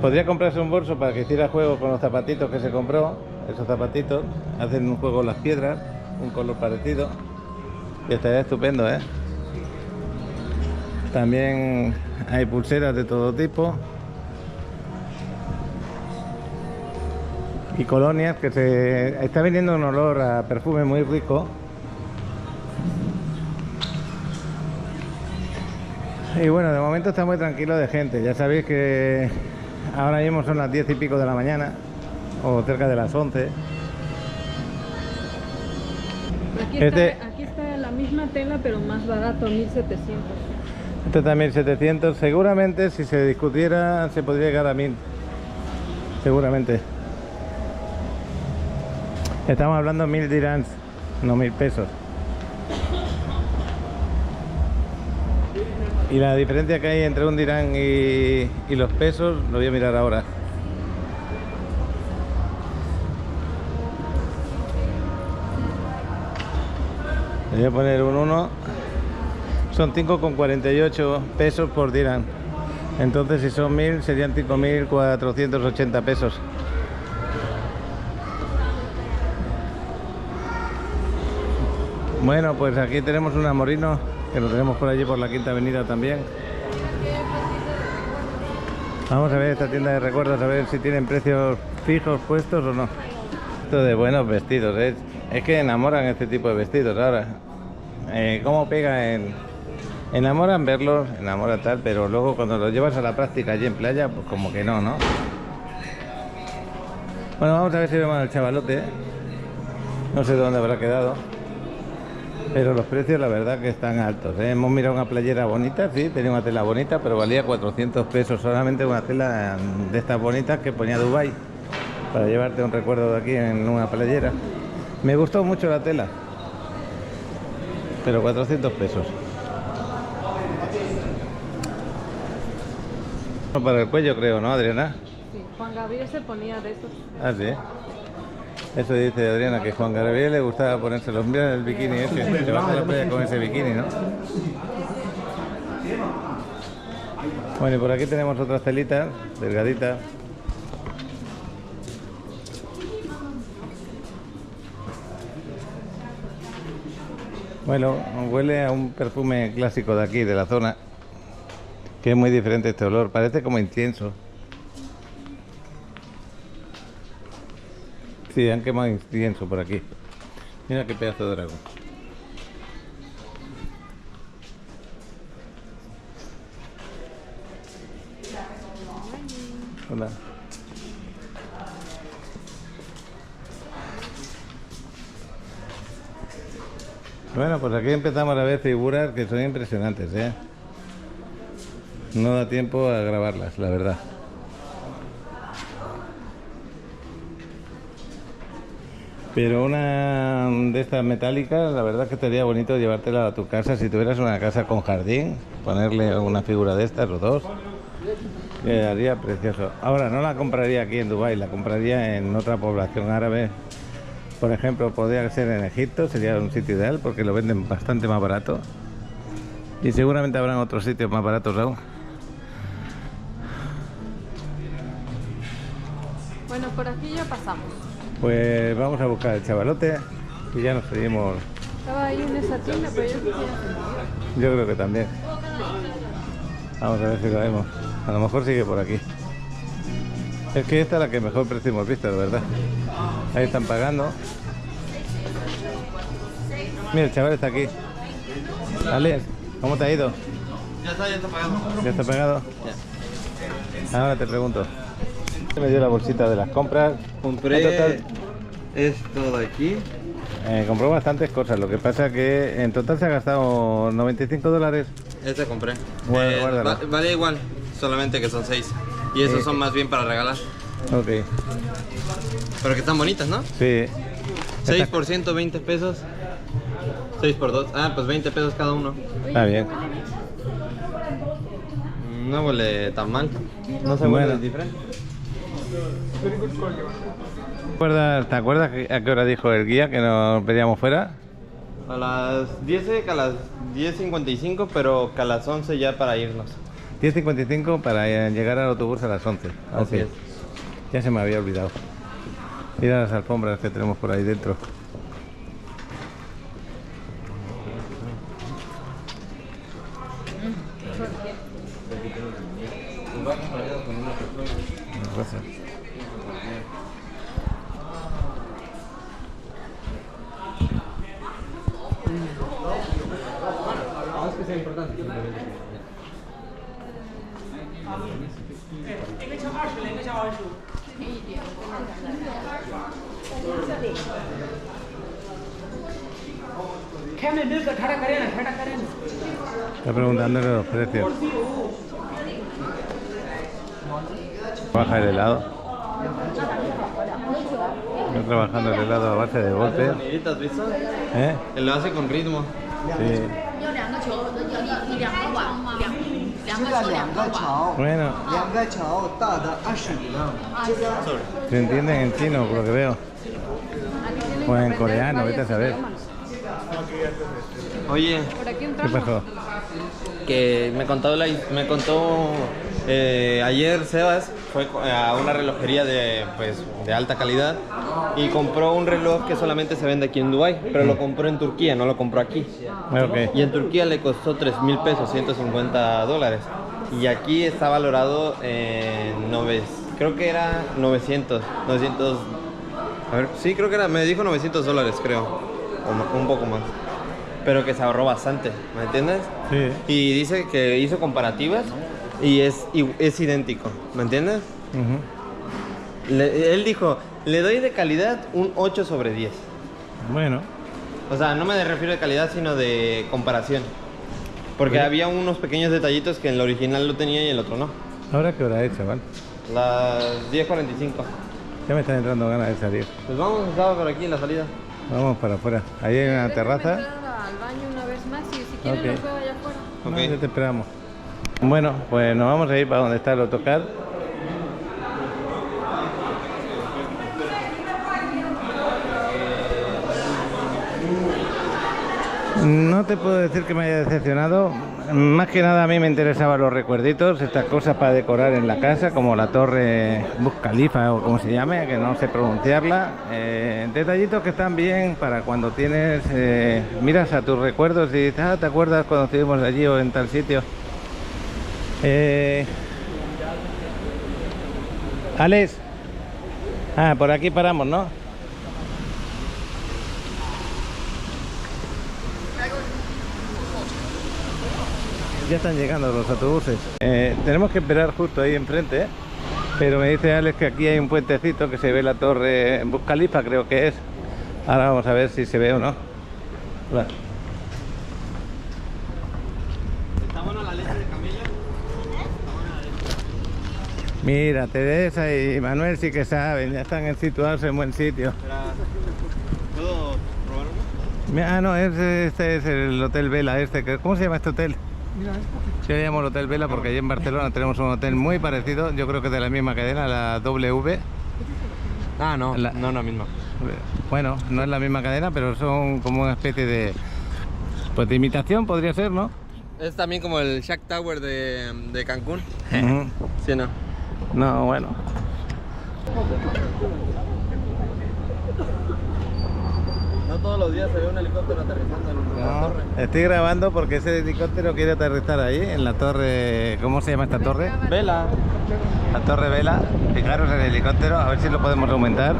Speaker 1: Podría comprarse un bolso para que hiciera juego con los zapatitos que se compró. Esos zapatitos hacen un juego las piedras, un color parecido. Y estaría estupendo, También hay pulseras de todo tipo. Y colonias que se... Está viniendo un olor a perfume muy rico. Y bueno, de momento está muy tranquilo de gente. Ya sabéis que ahora mismo son las 10 y pico de la mañana, o cerca de las 11.
Speaker 5: Aquí está la misma tela, pero más barato, 1,700.
Speaker 1: Este está 1.700. Seguramente si se discutiera se podría llegar a 1.000. Seguramente. Estamos hablando de 1.000 dirhams, no 1.000 pesos. Y la diferencia que hay entre un dirham y los pesos lo voy a mirar ahora. Le voy a poner un 1. Son 5,48 pesos por dirham. Entonces si son 1.000 serían 5.480 pesos. Bueno, pues aquí tenemos un amorino, que lo tenemos por allí por la Quinta Avenida también. Vamos a ver esta tienda de recuerdos, a ver si tienen precios fijos puestos o no. Esto de buenos vestidos, es que enamoran este tipo de vestidos ahora. ¿Cómo pega enamoran verlos, enamoran tal, pero luego cuando los llevas a la práctica allí en playa, pues como que no, ¿no? Bueno, vamos a ver si vemos al chavalote. No sé dónde habrá quedado. Pero los precios la verdad que están altos, ¿eh? Hemos mirado una playera bonita, sí, tenía una tela bonita, pero valía 400 pesos solamente una tela de estas bonitas que ponía Dubai para llevarte un recuerdo de aquí en una playera. Me gustó mucho la tela, pero 400 pesos. Para el cuello creo, ¿no, Adriana?
Speaker 5: Sí, Juan Gabriel se ponía de esos.
Speaker 1: Ah, sí. Eso dice Adriana, que Juan Gabriel le gustaba ponerse los mira el bikini ese. Se baja a la playa con ese bikini, ¿no? Bueno, y por aquí tenemos otras telitas, delgaditas. Bueno, huele a un perfume clásico de aquí, de la zona, que es muy diferente este olor, parece como incienso. Sí, han quemado incienso por aquí. Mira qué pedazo de dragón. Hola. Bueno, pues aquí empezamos a ver figuras que son impresionantes, ¿eh? No da tiempo a grabarlas, la verdad. Pero una de estas metálicas, la verdad que estaría bonito llevártela a tu casa. Si tuvieras una casa con jardín, ponerle una figura de estas o dos, quedaría precioso. Ahora, no la compraría aquí en Dubái, la compraría en otra población árabe. Por ejemplo, podría ser en Egipto, sería un sitio ideal porque lo venden bastante más barato. Y seguramente habrán otros sitios más baratos aún.
Speaker 5: Bueno, por aquí ya pasamos.
Speaker 1: Pues vamos a buscar el chavalote y ya nos seguimos.
Speaker 5: Estaba ahí en esa tienda, pero yo creo que ya se movió.
Speaker 1: Yo creo que también. Vamos a ver si lo vemos. A lo mejor sigue por aquí. Es que esta es la que mejor precio hemos visto, la verdad. Ahí están pagando. Mira, el chaval está aquí. Alex, ¿cómo te ha ido?
Speaker 3: Ya está pagado.
Speaker 1: ¿Ya está pagado? Ya. Ahora te pregunto. Me dio la bolsita de las compras.
Speaker 3: Compré esto de aquí.
Speaker 1: Compró bastantes cosas, lo que pasa que en total se ha gastado $95.
Speaker 3: Este compré.
Speaker 1: Guárdalo.
Speaker 3: Vale igual, solamente que son 6. Y esos son más bien para regalar.
Speaker 1: Ok.
Speaker 3: Pero que están bonitas, ¿no?
Speaker 1: Sí.
Speaker 3: 6 por 120 pesos. 6 por 2. Ah, pues 20 pesos cada uno.
Speaker 1: Está bien.
Speaker 3: No huele tan mal. No se
Speaker 1: Bueno.
Speaker 3: huele diferente.
Speaker 1: ¿Te acuerdas a qué hora dijo el guía que nos veríamos fuera?
Speaker 3: A las 10, que a las 10:55, pero que a las 11 ya para irnos.
Speaker 1: 10:55 para llegar al autobús a las 11.
Speaker 3: Así es.
Speaker 1: Ya se me había olvidado. Mira las alfombras que tenemos por ahí dentro. Gracias.
Speaker 3: No es que sea importante.
Speaker 1: Está preguntándole los precios. Baja el helado. Está trabajando el helado a base de golpes.
Speaker 3: ¿Has visto?
Speaker 1: ¿Eh?
Speaker 3: Él lo hace con ritmo.
Speaker 1: Sí.
Speaker 6: 要两个球，一两个碗，两个球，两个碗。
Speaker 1: Bueno,
Speaker 4: 两个球，大的20两。
Speaker 1: se entienden en chino por lo que veo.
Speaker 5: Aquí tienen
Speaker 1: O
Speaker 5: que
Speaker 1: en
Speaker 5: aprender
Speaker 1: coreano,
Speaker 5: varios
Speaker 1: vete a saber.
Speaker 5: idiomas.
Speaker 3: Oye,
Speaker 5: Por aquí
Speaker 1: ¿Qué
Speaker 5: entramos.
Speaker 1: pasó?
Speaker 3: que me contó ayer Sebas fue a una relojería de alta calidad y compró un reloj que solamente se vende aquí en Dubái, pero lo compró en Turquía, no lo compró aquí.
Speaker 1: Ok.
Speaker 3: Y en Turquía le costó 3,000 pesos, $150. Y aquí está valorado en creo que era 900, a ver, sí, creo que era, me dijo $900, creo, o un poco más. Pero que se ahorró bastante, ¿me entiendes?
Speaker 7: Sí.
Speaker 3: Y dice que hizo comparativas y es idéntico, ¿me entiendes? Él dijo, le doy de calidad un 8 sobre 10.
Speaker 7: Bueno.
Speaker 3: O sea, no me refiero de calidad, sino de comparación. Porque había unos pequeños detallitos que en el original lo tenía y el otro no.
Speaker 7: ¿Ahora qué hora es, chaval?
Speaker 3: Las 10:45.
Speaker 7: Ya me están entrando ganas de salir.
Speaker 3: Pues vamos, estaba por aquí en la salida.
Speaker 7: Vamos para afuera. Ahí hay una
Speaker 5: Déjame
Speaker 7: terraza.
Speaker 5: entrar al baño una vez más y si quieren
Speaker 7: Ok.
Speaker 5: los veo allá afuera.
Speaker 3: Ok.
Speaker 7: No, ya te esperamos. Bueno, pues nos vamos a ir para donde está el autocar. No te puedo decir que me haya decepcionado. Más que nada a mí me interesaban los recuerditos, estas cosas para decorar en la casa, como la torre Burj Khalifa o como se llame, que no sé pronunciarla. Detallitos que están bien para cuando tienes, miras a tus recuerdos y dices, ¿te acuerdas cuando estuvimos allí o en tal sitio? Alex, por aquí paramos, ¿no? Ya están llegando los autobuses. Tenemos que esperar justo ahí enfrente, pero me dice Alex que aquí hay un puentecito que se ve la torre Burj Khalifa, creo que es. Ahora vamos a ver si se ve o no. Hola.
Speaker 3: ¿Está buena la leche de camello?
Speaker 7: Mira, Teresa y Manuel sí que saben, ya están situados en buen sitio.
Speaker 3: ¿Puedo probar uno?
Speaker 7: No, este es el Hotel Vela, ¿cómo se llama este hotel? Yo le llamo el Hotel Vela porque allí en Barcelona tenemos un hotel muy parecido, yo creo que de la misma cadena, la W.
Speaker 3: Ah, no,
Speaker 7: La-
Speaker 3: no la misma.
Speaker 7: Bueno, no es la misma cadena, pero son como una especie de, pues de imitación podría ser, ¿no?
Speaker 3: Es también como el Shack Tower de Cancún.
Speaker 7: Ujú.
Speaker 3: Sí, no.
Speaker 7: No, bueno.
Speaker 3: No todos los días se ve un helicóptero aterrizando en la torre.
Speaker 7: Estoy grabando porque ese helicóptero quiere aterrizar ahí, en la torre, ¿cómo se llama esta torre?
Speaker 3: Vela.
Speaker 7: La torre Vela. Fijaros el helicóptero, a ver si lo podemos aumentar.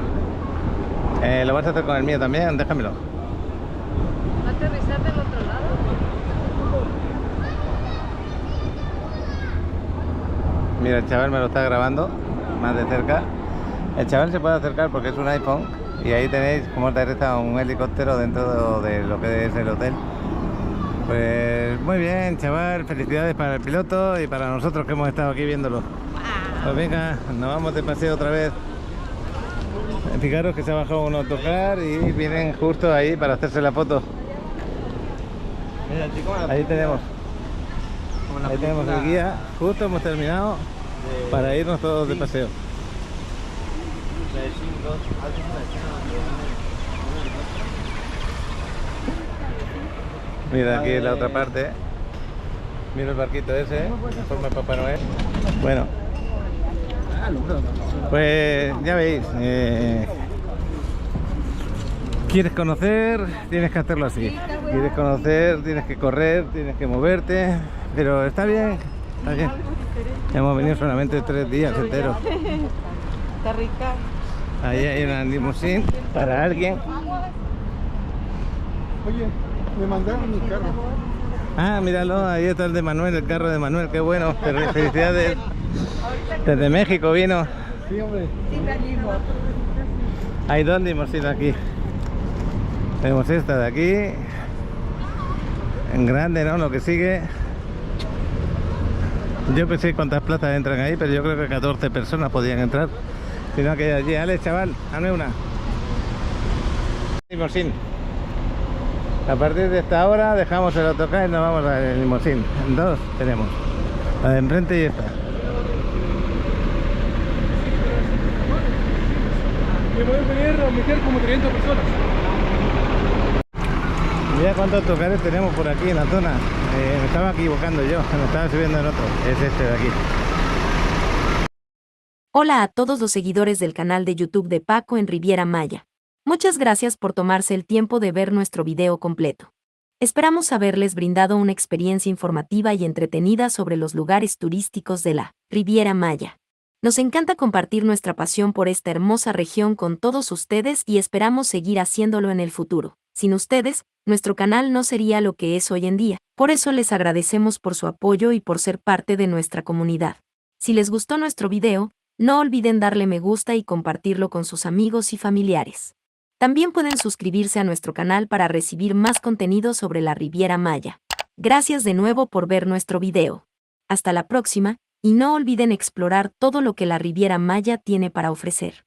Speaker 7: ¿Lo vas a hacer con el mío también? Déjamelo.
Speaker 5: ¿Va a aterrizar del otro lado?
Speaker 7: Mira, el chaval me lo está grabando más de cerca. El chaval se puede acercar porque es un iPhone y ahí tenéis cómo aterriza un helicóptero dentro de lo que es el hotel. Pues muy bien, chaval, felicidades para el piloto y para nosotros que hemos estado aquí viéndolo. Pues venga, nos vamos de paseo otra vez. Fijaros que se ha bajado un autocar y vienen justo ahí para hacerse la foto.
Speaker 3: Mira, chico,
Speaker 7: Ahí tenemos.
Speaker 3: como la
Speaker 7: Ahí tenemos el
Speaker 3: película
Speaker 7: guía, justo hemos terminado para irnos todos de paseo.
Speaker 3: de Shin 2. ¿Has visto la escena donde
Speaker 7: Mira aquí la otra parte. Mira el barquito ese, en forma de Papá Noel. Bueno, pues ya veis. ¿Quieres conocer? Tienes que hacerlo así. ¿Quieres conocer? Tienes que correr, tienes que moverte. Pero está bien, está bien. Hemos venido solamente 3 días enteros.
Speaker 5: Está rica.
Speaker 7: Ahí hay una limusín para alguien.
Speaker 4: Oye, me mandaron mi carro.
Speaker 7: Ah, míralo, ahí está el de Manuel, el carro de Manuel, qué bueno. Felicidades. Desde México vino.
Speaker 4: Sí, hombre.
Speaker 7: Hay 2 limusinas aquí. Tenemos esta de aquí. En grande, ¿no? Lo que sigue. Yo que sé cuántas plazas entran ahí, pero yo creo que 14 personas podían entrar. Si no, que allí, Alex, chaval, dame una. Limosín. A partir de esta hora dejamos el autocar y nos vamos al limosín. 2 tenemos. La de enfrente y esta.
Speaker 2: Me pueden meter como 300 personas.
Speaker 7: Mira cuántos autocares tenemos por aquí en la zona. Me estaba equivocando yo, me estaba subiendo en otro. Es este de aquí.
Speaker 8: Hola a todos los seguidores del canal de YouTube de Paco en Riviera Maya. Muchas gracias por tomarse el tiempo de ver nuestro video completo. Esperamos haberles brindado una experiencia informativa y entretenida sobre los lugares turísticos de la Riviera Maya. Nos encanta compartir nuestra pasión por esta hermosa región con todos ustedes y esperamos seguir haciéndolo en el futuro. Sin ustedes, nuestro canal no sería lo que es hoy en día. Por eso les agradecemos por su apoyo y por ser parte de nuestra comunidad. Si les gustó nuestro video, no olviden darle me gusta y compartirlo con sus amigos y familiares. También pueden suscribirse a nuestro canal para recibir más contenido sobre la Riviera Maya. Gracias de nuevo por ver nuestro video. Hasta la próxima, y no olviden explorar todo lo que la Riviera Maya tiene para ofrecer.